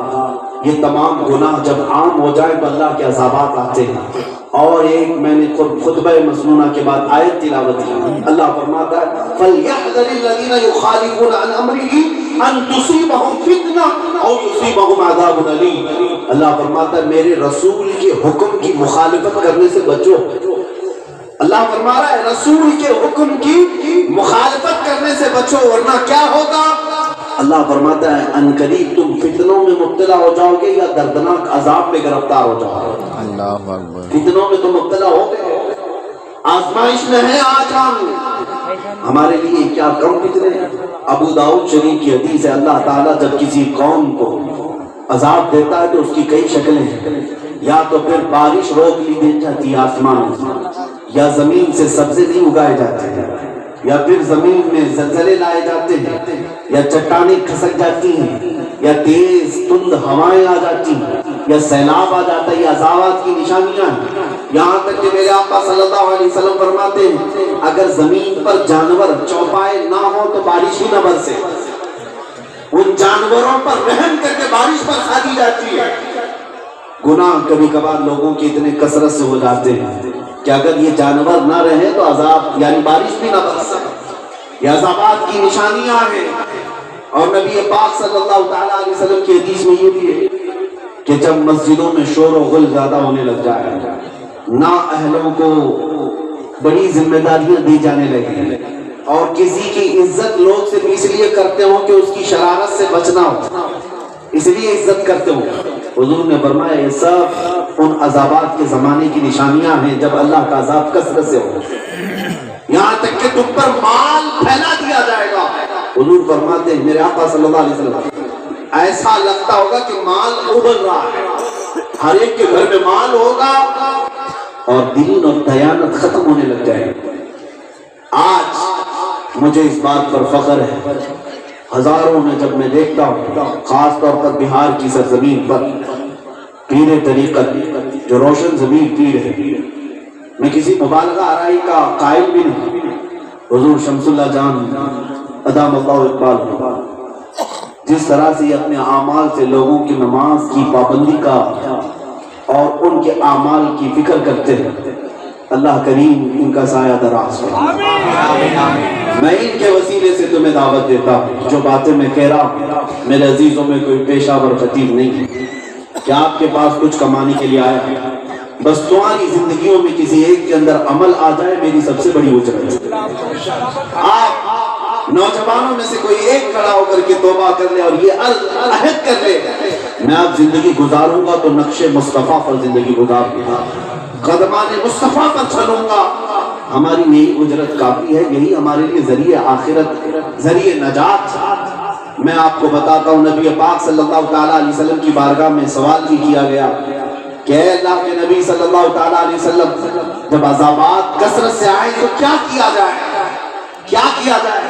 یہ تمام گناہ جب عام ہو جائے تو اللہ کے عذابات آتے ہیں۔ اور ایک میں نے خطبہ مسنونہ کے بعد آیت تلاوت کی، اللہ فرماتا ہے فَلْيَحْذَرِ الَّذِينَ يُخَالِفُونَ عَنْ أَمْرِهِ أَن تُصِيبَهُمْ فِتْنَةٌ أَوْ يُصِيبَهُمْ عَذَابٌ أَلِيمٌ۔ اللہ فرماتا ہے میرے رسول کے حکم کی مخالفت کرنے سے بچو۔ اللہ فرما رہا ہے رسول کے حکم کی مخالفت کرنے سے بچو، ورنہ کیا ہوگا؟ اللہ فرماتا ہے ان قریب تم فتنوں میں مبتلا ہو جاؤ گے یا دردناک عذاب میں گرفتار ہو جاؤ گے۔ اللہ اکبر۔ فتنوں میں تم مبتلا ہو گئے، آزمائش میں ہے آج ہم، ہمارے لیے کیا کم فتنے ہیں۔ ابو داؤد شریف کی حدیث ہے اللہ تعالیٰ جب کسی قوم کو عذاب دیتا ہے تو اس کی کئی شکلیں ہیں، یا تو پھر بارش روک لی دی جاتی ہے آسمان سے، یا زمین سے سبزے نہیں اگائے جاتے ہیں، یا پھر زمین میں زلزلے لائے جاتے ہیں، یا چٹانیں کھسک جاتی ہیں، یا تیز تند ہوائیں آ جاتی ہیں، یا سیلاب آ جاتا ہے، یہ عذابات کی نشانیاں ہیں۔ یہاں تک کہ میرے آقا صلی اللہ علیہ وسلم فرماتے ہیں اگر زمین پر جانور چوپائے نہ ہو تو بارش ہی نہ برسے، ان جانوروں پر رحم کر کے بارش برسا دی جاتی ہے۔ گناہ کبھی کبھار لوگوں کی اتنے کثرت سے ہو جاتے ہیں کہ اگر یہ جانور نہ رہے تو عذاب یعنی بارش بھی نہ برسے، یہ عذابات کی نشانیاں ہیں۔ اور نبی پاک صلی اللہ تعالیٰ علیہ وسلم کی حدیث میں یہ بھی ہے کہ جب مسجدوں میں شور و غل زیادہ ہونے لگ جائے، نااہلوں کو بڑی ذمہ داریاں دی جانے لگیں، اور کسی کی عزت لوگ صرف اس لیے کرتے ہوں کہ اس کی شرارت سے بچنا ہو، اس لیے عزت کرتے ہوں، حضور نے فرمایا یہ سب ان عذابات کے زمانے کی نشانیاں ہیں جب اللہ کا عذاب کثرت سے ہو، یہاں تک کہ تم پر مال پھیلا دیا جائے گا۔ حضور فرماتے ہیں میرے آقا صلی اللہ علیہ وسلم ایسا لگتا ہوگا کہ مال ابل رہا ہے، ہر ایک کے گھر میں مال ہوگا اور دین اور دیانت ختم ہونے لگ جائے گی۔ آج مجھے اس بات پر فخر ہے، ہزاروں میں جب میں دیکھتا ہوں، خاص طور پر بہار کی سرزمین پر پیر طریقت جو روشن ضمیر پیر ہے، میں کسی مبالغہ آرائی کا قائل بھی نہیں، حضور شمس اللہ جان ادام اللہ اقبال جس طرح سے یہ اپنے اعمال سے لوگوں کی نماز کی پابندی کا اور ان کے اعمال کی فکر کرتے ہیں، اللہ کریم ان کا سایہ دراز کرے۔ میں ان کے وسیلے سے تمہیں دعوت دیتا ہوں، جو باتیں میں کہہ رہا ہوں میرے عزیزوں میں کوئی پیشہ ور خطیب نہیں ہے کہ آپ کے پاس کچھ کمانے کے لیے آیا ہے، بس تمہاری زندگیوں میں کسی ایک کے اندر عمل آ جائے میری سب سے بڑی اجرت ہے۔ آپ نوجوانوں میں سے کوئی ایک کھڑا ہو کر کے توبہ کر لے اور یہ عہد کر لے، میں اب زندگی گزاروں گا تو نقش مصطفیٰ پر زندگی گزاروں گا، قدمان مصطفیٰ پر چلوں گا، ہماری یہی اجرت کافی ہے، یہی ہمارے لیے ذریعہ آخرت، ذریعہ نجات۔ میں آپ کو بتاتا ہوں، نبی پاک صلی اللہ تعالیٰ علیہ وسلم کی بارگاہ میں سوال بھی کیا گیا کہ اے اللہ کے نبی صلی اللہ تعالیٰ علیہ وسلم، جب عذابات کثرت سے آئیں تو کیا کیا جائے، کیا کیا جائے؟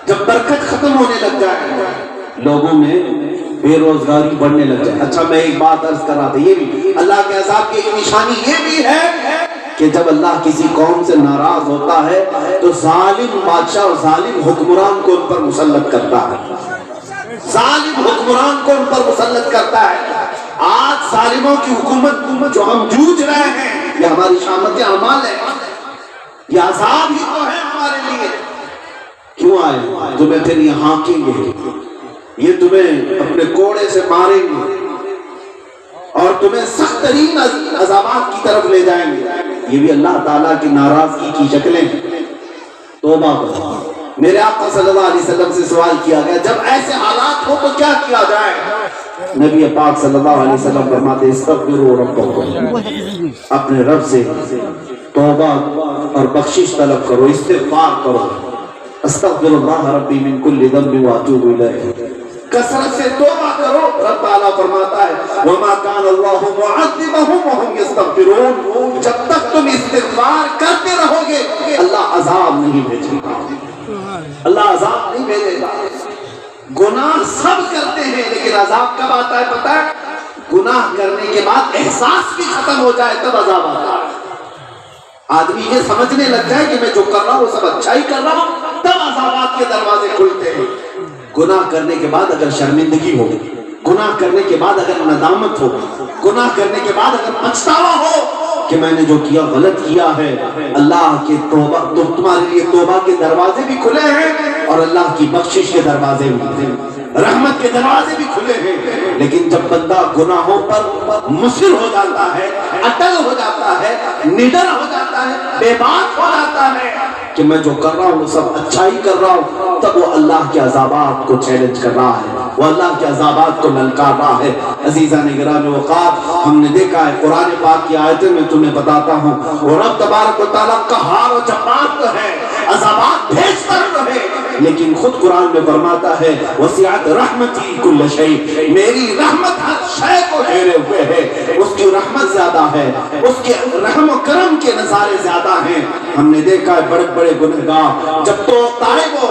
جب برکت ختم ہونے لگ جائے، لوگوں میں بے روزگاری بڑھنے لگ جائے۔ اچھا میں ایک بات عرض کر رہا تھا، یہ بھی اللہ کے عذاب کی ایک نشانی یہ بھی ہے کہ جب اللہ کسی قوم سے ناراض ہوتا ہے تو ظالم بادشاہ اور ظالم حکمران کو ان پر مسلط کرتا ہے، ظالم حکمران کو ان پر مسلط کرتا ہے۔ آج ظالموں کی حکومت جو ہم جوجھ رہے ہیں، یہ ہماری شامت اعمال ہے، یہ عذاب ہی تو ہے ہمارے لیے۔ کیوں آئے؟ تمہیں پھر یہ ہانکیں گے، یہ تمہیں اپنے کوڑے سے ماریں گے اور تمہیں سخت ترین عذابات کی طرف لے جائیں گے۔ یہ بھی اللہ تعالیٰ کی ناراضگی کی شکلیں۔ توبہ کرو۔ میرے آقا صلی اللہ علیہ وسلم سے سوال کیا گیا جب ایسے حالات ہو تو کیا کیا جائے؟ نبی پاک صلی اللہ علیہ وسلم فرماتے استغفروا ربکم، اپنے رب سے توبہ اور بخشش طلب کرو، استغفار کرو، استغفر اللہ ربی من کل ذنب واتوب الیہ، کثرت سے توبہ کرو۔ رب تعالیٰ فرماتا ہے وما کان اللہ معذبہم وہم یستغفرون، جب تک تم استغفار کرتے رہو گے اللہ عذاب نہیں بھیجے گا، اللہ عذاب نہیں بھیجے گا۔ گناہ سب کرتے ہیں لیکن عذاب کب آتا ہے پتہ ہے؟ گناہ کرنے کے بعد احساس بھی ختم ہو جائے تب عذاب آتا ہے۔ آدمی یہ سمجھنے لگ جائے کہ میں جو کر رہا ہوں وہ سب اچھا ہی کر رہا ہوں، تب عذابات کے دروازے کھلتے ہیں۔ گناہ کرنے کے بعد اگر شرمندگی ہو، گناہ کرنے کے بعد اگر ندامت ہو، گناہ کرنے کے بعد اگر پچھتاوا ہو کہ میں نے جو کیا غلط کیا ہے، اللہ کے توبہ تو تمہارے لیے توبہ کے دروازے بھی کھلے ہیں اور اللہ کی بخشش کے دروازے بھی، رحمت کے دروازے بھی کھلے ہیں۔ لیکن جب بندہ گناہوں پر مصر ہو جاتا ہے، اٹل ہو جاتا ہے، نڈر ہو جاتا ہے، بے بات ہو جاتا ہے کہ میں جو کر رہا ہوں سب اچھا ہی کر رہا ہوں، تب وہ اللہ کے عذابات کو چیلنج کر رہا ہے، وہ اللہ کے عذابات کو للکار رہا ہے۔ عزیزان گرامی اوقات، ہم نے دیکھا ہے قرآن پاک کی آیتیں میں تمہیں بتاتا ہوں، وہ رب تبارک و تعالیٰ قہار و جبار تو ہے، عذابات بھیجتا رہے، لیکن خود قرآن میں فرماتا ہے وسعت رحمتی کل شیء، میری رحمت ہر شے کو گھیرے ہوئے ہے، اس کی رحمت زیادہ ہے، اس کے رحم و کرم کے نظارے زیادہ ہیں۔ ہم نے دیکھا ہے بڑے بڑے گنہگار جب تو تائب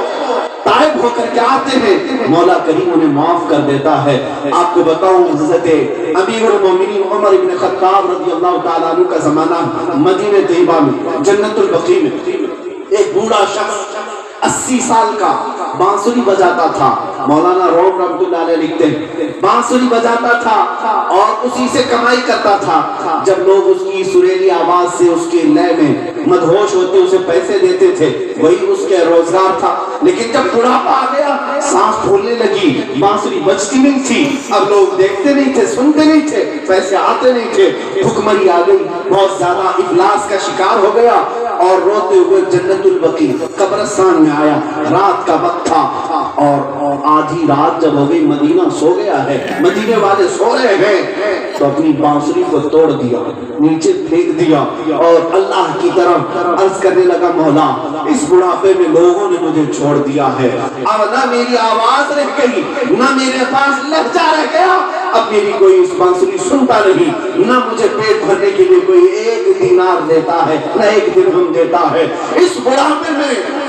ہو کر کے آتے ہیں مولا کریم انہیں معاف کر دیتا ہے۔ آپ کو بتاؤں حضرت امیر المومنین عمر ابن خطاب رضی اللہ تعالیٰ عنہ کا زمانہ، مدینہ طیبہ میں جنت البقیع میں ایک بوڑھا شخص 80 سال کا بانسری بجاتا تھا، مولانا روم رحمۃ اللہ علیہ لکھتے ہیں بانسری بجاتا تھا اور اسی سے کمائی کرتا تھا۔ جب لوگ اس کی سریلی آواز سے اس کے لے میں مدہوش ہوتے اسے پیسے دیتے تھے، وہی اس کے روزگار تھا۔ لیکن جب بڑھاپا آ گیا، سانس پھولنے لگی، بانسری بجتی نہیں تھی، اب لوگ دیکھتے نہیں تھے، سنتے نہیں تھے، پیسے آتے نہیں تھے، بھوک مری آ گئی، بہت زیادہ افلاس کا شکار ہو گیا۔ اور روتے ہوئے جنت البقیع قبرستان میں آیا. رات کا وقت تھا اور آدھی رات جب ہو گئی, مدینہ سو گیا ہے, مدینے والے سو رہے ہیں, تو اپنی بانسری کو توڑ دیا, نیچے پھینک دیا اور اللہ کی طرف عرض کرنے لگا, مولا اس بڑھاپے میں لوگوں نے مجھے چھوڑ دیا ہے, اب نہ میری آواز رہ گئی, نہ میرے پاس لہجہ رہ گیا, اب میری کوئی اس بانسری سنتا نہیں, نہ مجھے پیٹ بھرنے کے لیے کوئی ایک دینار دیتا ہے, نہ ایک درہم دیتا ہے. اس بڑھاپے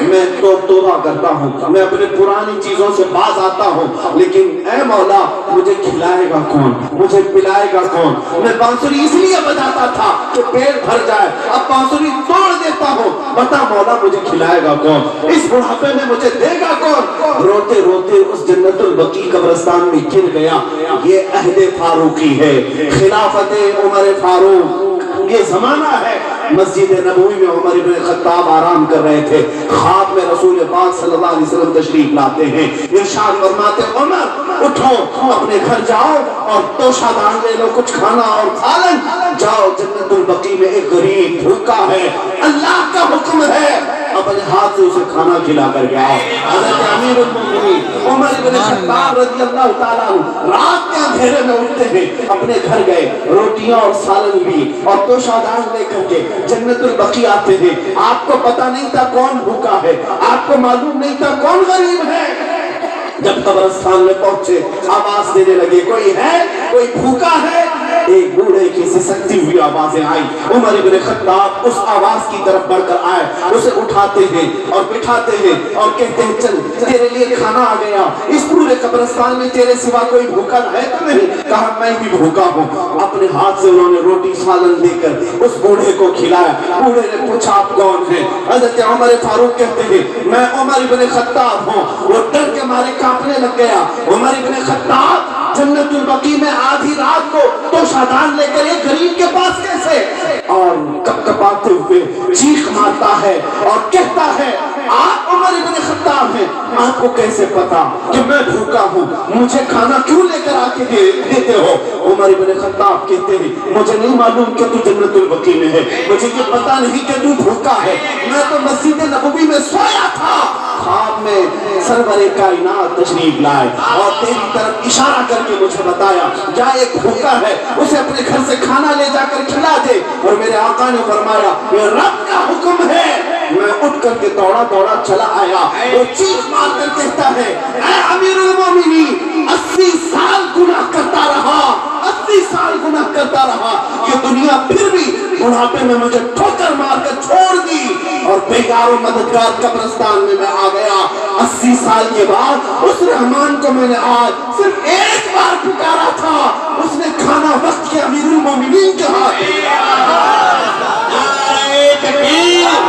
میں تو توبہ کرتا ہوں, میں اپنے پرانی چیزوں سے باز آتا ہوں, لیکن اے مولا مجھے کھلائے گا کون, مجھے پلائے گا کون؟ میں بانسری اس لیے بجاتا تھا کہ پیٹ بھر جائے, اب بانسری توڑ دیتا ہوں, بتا مولا مجھے کھلائے گا کون, اس بڑھاپے میں مجھے دے گا کون؟ روتے روتے اس جنت البقیع قبرستان میں گر گیا. یہ عہد فاروقی ہے, خلافت عمر فاروق, یہ زمانہ ہے. مسجد نبوی میں عمر بن خطاب آرام کر رہے تھے, خواب میں رسول پاک صلی اللہ علیہ وسلم تشریف لاتے ہیں, ارشاد فرماتے, عمر اٹھو, اپنے گھر جاؤ اور توشہ دان لے لو, کچھ کھانا اور سالن, جاؤ جنت البقیع میں ایک غریب بھوکا ہے, اللہ کا حکم ہے, اپنے ہاتھ سے اسے کھانا کھلا کر کے آؤ. حضرت امیر المومنین عمر بن خطاب رضی اللہ تعالیٰ عنہ رات کے اندھیرے میں اٹھتے ہیں, اپنے گھر گئے, روٹیاں اور سالن بھی اور توشہ دان لے کر کے جنت البقیع آتے ہیں. آپ کو پتہ نہیں تھا کون بھوکا ہے, آپ کو معلوم نہیں تھا کون غریب ہے. جب قبرستان میں پہنچے آواز دینے لگے, کوئی ہے, کوئی بھوکا ہے. ایک بوڑھے کی سسکتی ہوئی آوازیں آئی. عمر بن خطاب اس آواز کی طرف بڑھ کر آئے, اسے اٹھاتے ہیں اور بٹھاتے ہیں اور کہتے ہیں, چل تیرے لیے کھانا آ گیا, اس پورے قبرستان میں تیرے سوا کوئی بھوکا ہے تو نہیں؟ کہا میں بھی بھوکا ہوں. اپنے ہاتھ سے انہوں نے روٹی سالن دے کر اس بوڑھے کو کھلایا. بوڑھے نے پوچھا, آپ کون ہیں؟ حضرت عمر فاروق کہتے ہیں, میں عمر بن خطاب ہوں. وہ ڈر کے مارے کانپنے لگ گیا. عمر بن خطاب جنت البقیع میں آدھی رات کو توشہ دان لے کر ایک غریب کے پاس کیسے؟ اور کپ کپاتے ہوئے چیخ مارتا ہے اور کہتا ہے, آپ عمر بن خطاب ہیں, آپ کو کیسے پتا کہ میں بھوکا ہوں, مجھے کھانا کیوں لے کر آ کے دیتے ہو؟ عمر بن خطاب کہتے ہیں, مجھے نہیں معلوم کہ تو جنت البقیع میں ہے, مجھے یہ پتا نہیں کہ تو بھوکا ہے, میں تو مسجد نبوی میں سویا تھا, خواب میں سرور کائنات تشریف لائے اور تیری طرف اشارہ کر کے مجھے بتایا, جا ایک بھوکا ہے اسے اپنے گھر سے کھانا لے جا کر کھلا دے. اور میرے آقا نے فرمایا, یہ رب کا حکم ہے. میں اٹھ کر کے دوڑا دوڑا چلا آیا. وہ چیخ مار کر کہتا ہے, اے امیر المومنین, 80 سال گناہ کرتا رہا, 80 سال گناہ کرتا رہا, یہ دنیا پھر بھی بڑھاپے میں مجھے ٹھوکر مار کر چھوڑ دی اور بیگار و مددگار قبرستان میں میں آ گیا. 80 سال کے بعد اس رحمان کو میں نے آج صرف ایک بار پکارا تھا, اس نے کھانا وقت کے امیر المومنین کے ہاتھ. نعرہ تکبیر,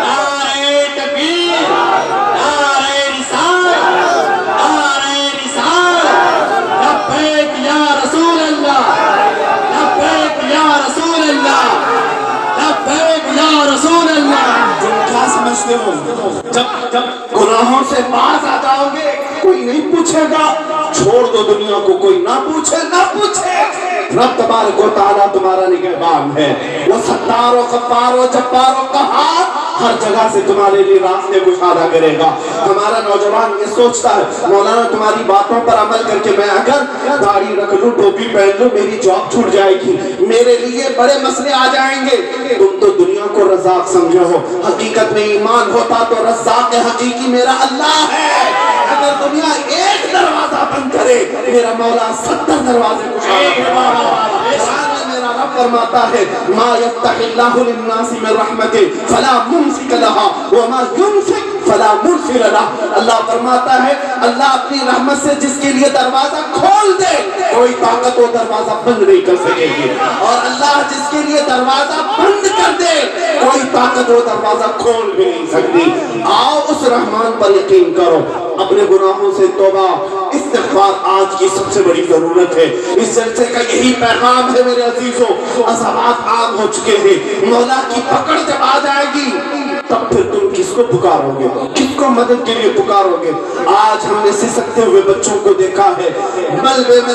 نعرہ تکبیر, نعرہ رسالت, نعرہ رسالت, لبیک یا رسول اللہ, لبیک یا رسول اللہ, لبیک یا رسول اللہ. کیا سمجھتے ہو, جب گناہوں سے باز آ جاؤ گے کوئی نہیں پوچھے گا, چھوڑ دو دنیا کو, کوئی نہ پوچھے نہ پوچھے. رب تبارک و تعالیٰ تمہارا نگہبان ہے, وہ ستار و غفار و جبار و قہار, ہر جگہ سے تمہارے لیے راستے کشادہ کرے گا. ہمارا نوجوان یہ سوچتا ہے, مولانا تمہاری باتوں پر عمل کر کے میں اگر داڑھی رکھ لوں, ٹوپی پہن لوں, میری جاب چھوٹ جائے گی, میرے لیے بڑے مسئلے آ جائیں گے. تم تو دنیا کو رزاق سمجھو ہو, حقیقت میں ایمان ہوتا تو رزاق حقیقی میرا اللہ ہے. اگر دنیا ایک دروازہ بند کرے, میرا مولا 70 دروازے کھولے. میرا رب فرماتا ہے, ما یفتح اللہ للناس من رحمت فلا ممسک لها وما یمسک فلا مرسل لہ. اللہ فرماتا ہے, اللہ اپنی رحمت سے جس کے لیے دروازہ کھول دے, کوئی طاقت وہ دروازہ بند نہیں کر سکے گی, اور اللہ جس کے لیے دروازہ بند کر دے, کوئی طاقت وہ دروازہ کھول بھی نہیں سکتی. آؤ اس رحمان پر یقین کرو, اپنے گناہوں سے توبہ استغفار آج کی سب سے بڑی ضرورت ہے. اس جلسے کا یہی پیغام ہے میرے عزیزوں. عذابات عام ہو چکے ہیں, مولا کی پکڑ جب آ جائے گی تب پھر تم کس کو پکارو گے, کس کو مدد کے لیے پکارو گے؟ آج ہم نے سسکتے ہوئے بچوں کو دیکھا ہے, ملبے میں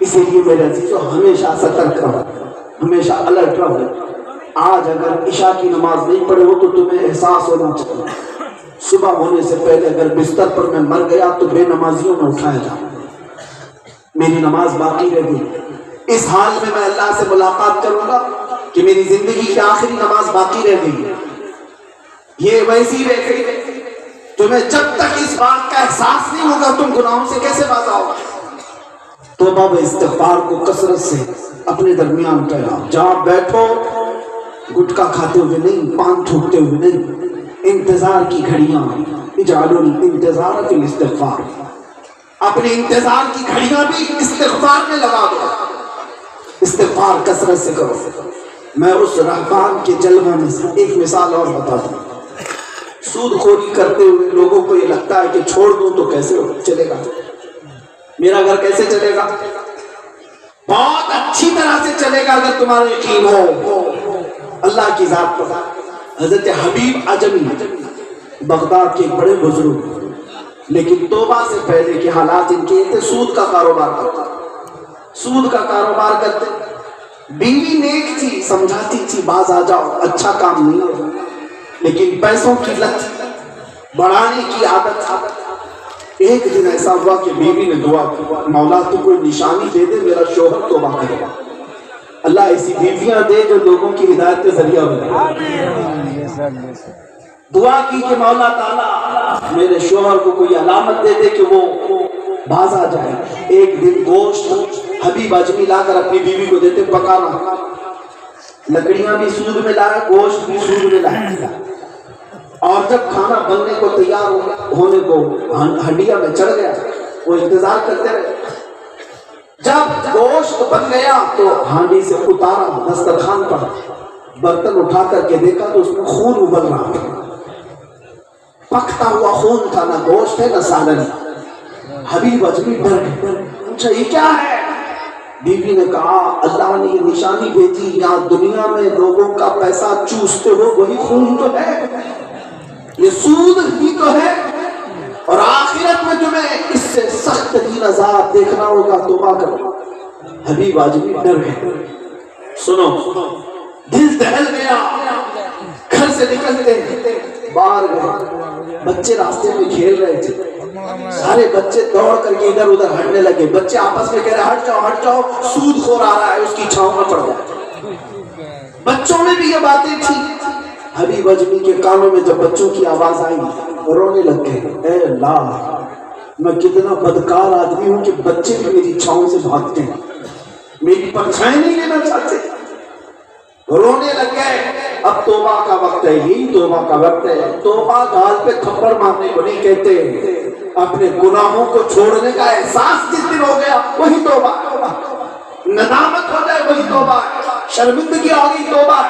اسی لیے میرے عزیزو ہمیشہ سترک رہو، ہمیشہ الرٹ رہو۔ آج اگر عشاء کی نماز نہیں پڑھے ہو تو تمہیں احساس ہونا چاہیے صبح ہونے سے پہلے اگر بستر پر میں مر گیا تو بے نمازیوں میں اٹھایا جاؤں، میری نماز باقی رہ گئی۔ اس حال میں میں اللہ سے ملاقات کروں گا کہ میری زندگی کی آخری نماز باقی رہ گئی ہے، یہ ویسی رہ گئی۔ تمہیں جب تک اس بات کا احساس نہیں ہوگا تم گناہوں سے کیسے باز آؤ گے؟ توبہ و استغفار کو کثرت سے اپنے درمیان پھیلاؤ، جہاں بیٹھو گٹکا کھاتے ہوئے نہیں، پان تھوکتے ہوئے نہیں، انتظار کی گھڑیاں، اجعلوا الانتظار فی الاستغفار، اپنے انتظار کی گھڑیاں بھی استغفار میں لگا دو، استغفار کثرت سے کرو۔ میں اس رہبان کے جلوہ میں سے ایک مثال اور بتا دوں۔ سود خوری کرتے ہوئے لوگوں کو یہ لگتا ہے کہ چھوڑ دوں تو کیسے چلے گا، میرا گھر کیسے چلے گا؟ بہت اچھی طرح سے چلے گا اگر تمہارا یقین ہو اللہ کی ذات پر۔ حضرت حبیب عجمی بغداد کے بڑے بزرگ، لیکن توبہ سے پہلے کے حالات ان کے تھے، سود کا کاروبار کرتا، سود کا کاروبار کرتے، بیوی نیک تھی، سمجھاتی تھی باز آ جاؤ، اچھا کام نہیں ہے، لیکن پیسوں کی لت، بڑھانے کی عادت۔ ایک دن ایسا ہوا کہ بیوی نے دعا کی، مولا تو کوئی نشانی دے دے میرا شوہر توبہ کرے گا۔ اللہ ایسی بیویاں دے جو لوگوں کی ہدایت کے ذریعہ بنے۔ دعا کی کہ مولا تعالیٰ میرے شوہر کو کوئی علامت دے دے کہ وہ باز آ جائے۔ ایک دن گوشت حبیب اجمی لا کر اپنی بیوی کو دیتے، پکانا، لکڑیاں بھی سود میں لائے، گوشت بھی سود میں لائے، اور جب کھانا بننے کو تیار ہونے کو ہنڈیا میں چڑھ گیا وہ انتظار کرتے رہے۔ جب گوشت بن گیا تو ہانڈی سے اتارا، دسترخوان پر برتن اٹھا کر کے دیکھا تو اس میں خون ابل رہا تھا، پکتا ہوا خون تھا، نہ گوشت ہے نہ سالن۔ حبیب اجمی ڈر گئے، پوچھا یہ کیا ہے؟ بیوی نے کہا اللہ نے یہ نشانی بھیجی، یہاں دنیا میں لوگوں کا پیسہ چوستے ہو وہی خون تو ہے، یہ سود ہی تو ہے، اور آخرت میں تمہیں اس سے سخت ترین عذاب دیکھنا ہوگا، توبہ کرو۔ حبیب اجمی ڈر گئے۔ سنو، دل دہل گیا، گھر سے نکلتے باہر گئے، بچے راستے میں کھیل رہے تھے، سارے بچے دوڑ کر کے ادھر ادھر ہٹنے لگے، بچے آپس میں کہہ رہے ہٹ جاؤ، سود خور آ رہا ہے، اس کی چھاؤں میں پڑ جائے۔ بچوں میں بھی یہ باتیں تھی۔ حبیب اجمی کے کانوں میں جب بچوں کی آواز آئی رونے لگ گئے، اے اللہ میں کتنا بدکار آدمی ہوں کہ بچے بھی میری چھاؤں سے بھاگتے ہیں، میری پرچھائیں نہیں لینا چاہتے۔ رونے لگ گئے۔ اب توبہ کا وقت ہے، یہی توبہ کا وقت ہے۔ توبہ گال پہ تھپڑ مارنے کو نہیں کہتے، اپنے گناہوں کو چھوڑنے کا احساس جس دن ہو گیا وہی توبہ، ندامت ہو جائے وہی توبہ، شرمندگی آ گئی توبہ۔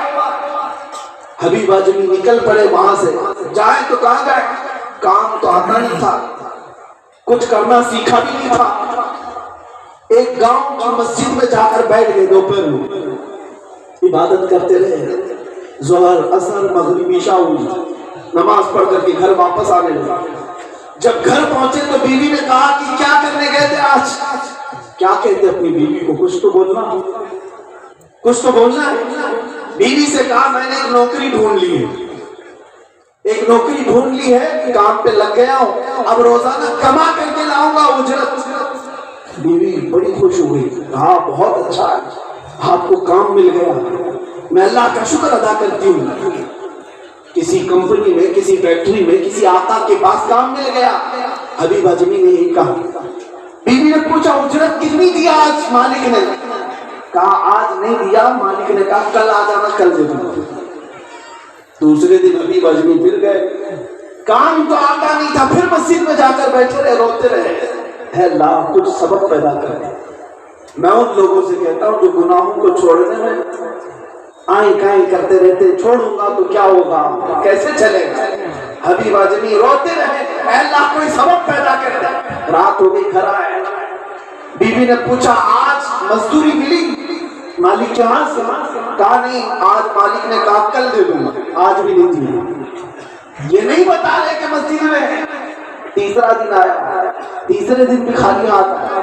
حبیب اجمی نکل پڑے وہاں سے، جائے تو کہاں گئے، کام تو آتا نہیں تھا، کچھ کرنا سیکھا بھی نہیں تھا۔ ایک گاؤں کی مسجد میں جا کر بیٹھ گئے، دوپہر میں عبادت کرتے رہے، ظہر عصر مغرب عشاء ہوئی، نماز پڑھ کر کے گھر واپس آنے لگے۔ جب گھر پہنچے تو بیوی نے کہا کہ کیا کرنے گئے تھے آج؟ کیا کہتے اپنی بیوی کو، کچھ تو بولنا، کچھ تو بولنا ہے۔ بیوی سے کہا میں نے ایک نوکری ڈھونڈ لی ہے، ایک نوکری ڈھونڈ لی ہے، کام پہ لگ گیا ہوں، اب روزانہ کما کر کے لاؤں گا اجرت۔ بیوی بڑی خوش ہوئی، کہا بہت اچھا ہے، آپ کو کام مل گیا، میں اللہ کا شکر ادا کرتی ہوں۔ کسی کمپنی میں، کسی فیکٹری میں، کسی آقا کے پاس کام مل گیا۔ حبیب اجمی نے یہی کہا۔ بیوی نے پوچھا اجرت کتنی دیا آج مالک نے؟ کہا آج نہیں دیا، مالک نے کہا کل آ جانا، کل دے دوں گا۔ دوسرے دن حبیب اجمی پھر گئے، کام تو آتا نہیں تھا، پھر مسجد میں جا کر بیٹھے رہے، روتے رہے، اے اللہ کچھ سبب پیدا کر۔ میں ان لوگوں سے کہتا ہوں جو گناہوں کو چھوڑنے میں آئیں کائیں کرتے رہتے، چھوڑوں گا تو کیا ہوگا، کیسے چلے گا۔ حبیب اجمی روتے رہے، اے اللہ کوئی سبب پیدا کر دے۔ رات ہو گئی، گھر آئے، بیوی نے پوچھا آج مزدوری ملی مالک کے ہاتھ سے؟ کہا نہیں، آج مالک نے کہا کل دے دوں گا، آج بھی نہیں دیا۔ یہ نہیں بتا رہے کہ مسجد میں ہے۔ تیسرا دن آیا، تیسرے دن بھی خالی ہاتھ آیا۔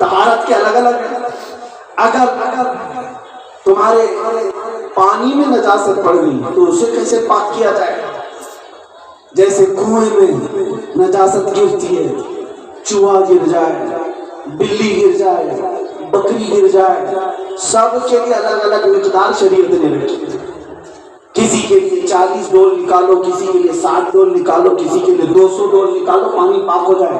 طہارت کے الگ الگ ہیں. اگر تمہارے پانی میں نجاست پڑ گئی تو اسے کیسے پاک کیا جائے؟ جیسے کنویں میں نجاست گرتی ہے، چوہا گر جائے، بلی گر جائے، بکری گر جائے، سب کے لیے الگ الگ مقدار شریعت نے رکھی. کسی کے لیے 40 ڈول نکالو، کسی کے لیے 60 ڈول نکالو، کسی کے لیے 200 ڈول نکالو، پانی پاک ہو جائے.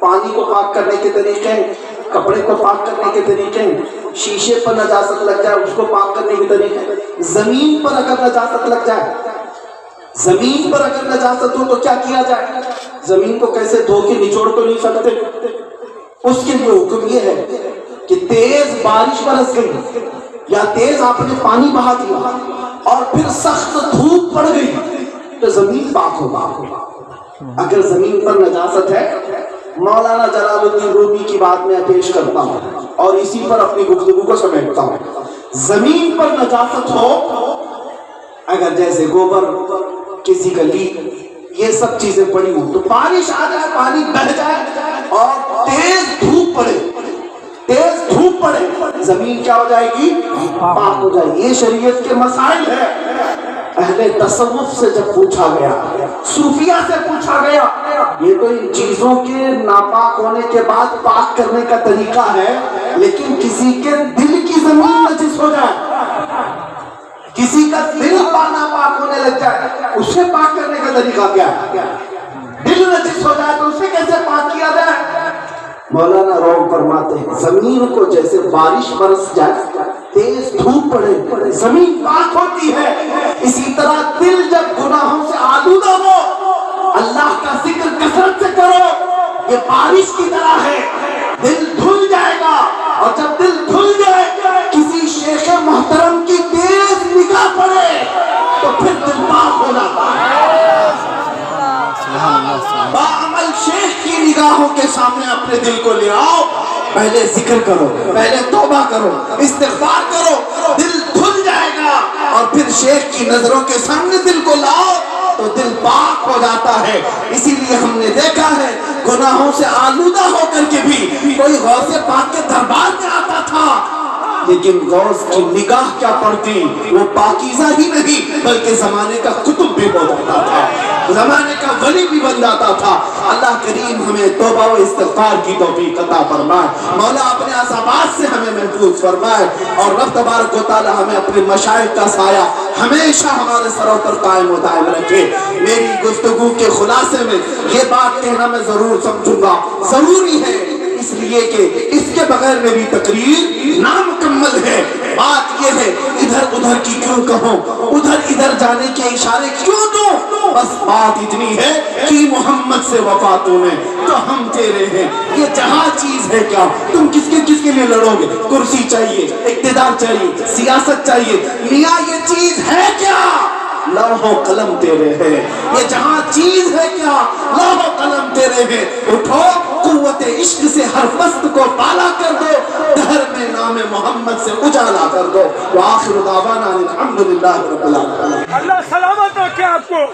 پانی کو پاک کرنے کے طریقے ہیں، کپڑے کو پاک کرنے کے طریقے ہیں، شیشے پر نجاست لگ جائے اس کو پاک کرنے کے طریقے ہیں. زمین پر اگر نجاست لگ جائے، زمین پر اگر نجاست ہو تو کیا کیا جائے؟ زمین کو کیسے دھو کے نچوڑ تو نہیں سکتے. اس کے لیے حکم یہ ہے کہ تیز بارش برس گئی یا تیز آپ نے پانی بہا دیا اور پھر سخت دھوپ پڑ گئی تو زمین پاک ہوگا. اگر زمین پر نجاست ہے، مولانا جلال الدین رومی کی بات میں پیش کرتا ہوں اور اسی پر اپنی گفتگو کو سمیٹتا ہوں. زمین پر نجاست ہو، اگر جیسے گوبر، کسی کا لیک، یہ سب چیزیں پڑی ہوں تو بارش آ جائے، پانی بہہ جائے اور تیز دھوپ پڑے، تیز دھوپ پڑے، زمین کیا ہو جائے گی؟ پاک ہو جائے گی. یہ شریعت کے مسائل ہے. اہل تصوف سے جب پوچھا گیا، صوفیہ سے پوچھا گیا، یہ تو ان چیزوں کے ناپاک ہونے کے بعد پاک کرنے کا طریقہ ہے، لیکن کسی کے دل کی زمین نجس ہو جائے، کسی کا دل ناپاک ہونے لگ جائے، اسے پاک کرنے کا طریقہ کیا ہے؟ دل نجس ہو جائے تو اسے کیسے پاک کیا جائے؟ مولانا روم فرماتے ہیں زمین کو جیسے بارش برس جائے، تیز دھوپ پڑے، زمین پاک ہوتی ہے، اسی طرح دل جب گناہوں سے آلودہ ہو، اللہ کا ذکر کثرت سے کرو، یہ بارش کی طرح ہے، دل دھل جائے گا. اور جب دل دھل جائے، کسی شیخ محترم کی تیز نگاہ پڑے تو پھر دل پاک ہو جاتا ہے. باعمل شیخ کی نگاہوں کے سامنے اپنے دل کو لے آؤ، پہلے ذکر کرو، پہلے توبہ کرو، استغفار کرو، دل دھل جائے گا. اور پھر شیخ کی نظروں کے سامنے دل کو لاؤ تو دل پاک ہو جاتا ہے. اسی لیے ہم نے دیکھا ہے گناہوں سے آلودہ ہو کر کے بھی کوئی غوث پاک کے دربار میں آتا تھا، لیکن غوث کی نگاہ کیا پڑتی، وہ پاکیزہ ہی نہیں بلکہ زمانے کا قطب بھی ہو جاتا تھا، زمانے کا ولی بھی بن جاتا تھا. اللہ کریم ہمیں توبہ و استغفار کی توفیق عطا فرمائے. مولا اپنے عذابات سے ہمیں محفوظ فرمائے اور رب تبارک و تعالی ہمیں اپنے مشائخ کا سایہ ہمیشہ ہمارے سروں پر قائم و دائم رکھے. میری گفتگو کے خلاصے میں یہ بات کہنا میں ضرور سمجھوں گا، ضروری ہے اس لیے کہ اس کے بغیر میری تقریر نامکمل ہے. بات یہ ہے ادھر ادھر کی کیوں کہوں، ادھر ادھر جانے کے اشارے کیوں دوں، بس بات اتنی ہے کہ محمد سے وفا تمہیں تو ہم تیرے ہیں. یہ جہاں چیز ہے کیا، تم کس کے لیے لڑو گے؟ کرسی چاہیے، اقتدار چاہیے، سیاست چاہیے، میاں یہ چیز ہے کیا؟ لوح و قلم تیرے ہیں. یہ جہاں چیز ہے کیا، لوح و قلم تیرے ہیں. اٹھو قوت عشق سے ہر مست کو بالا کر دو، دہر میں نام محمد سے اجالا کر دو. وآخر دعوانا الحمدللہ رب العالمین. اللہ سلامت رکھے آپ کو.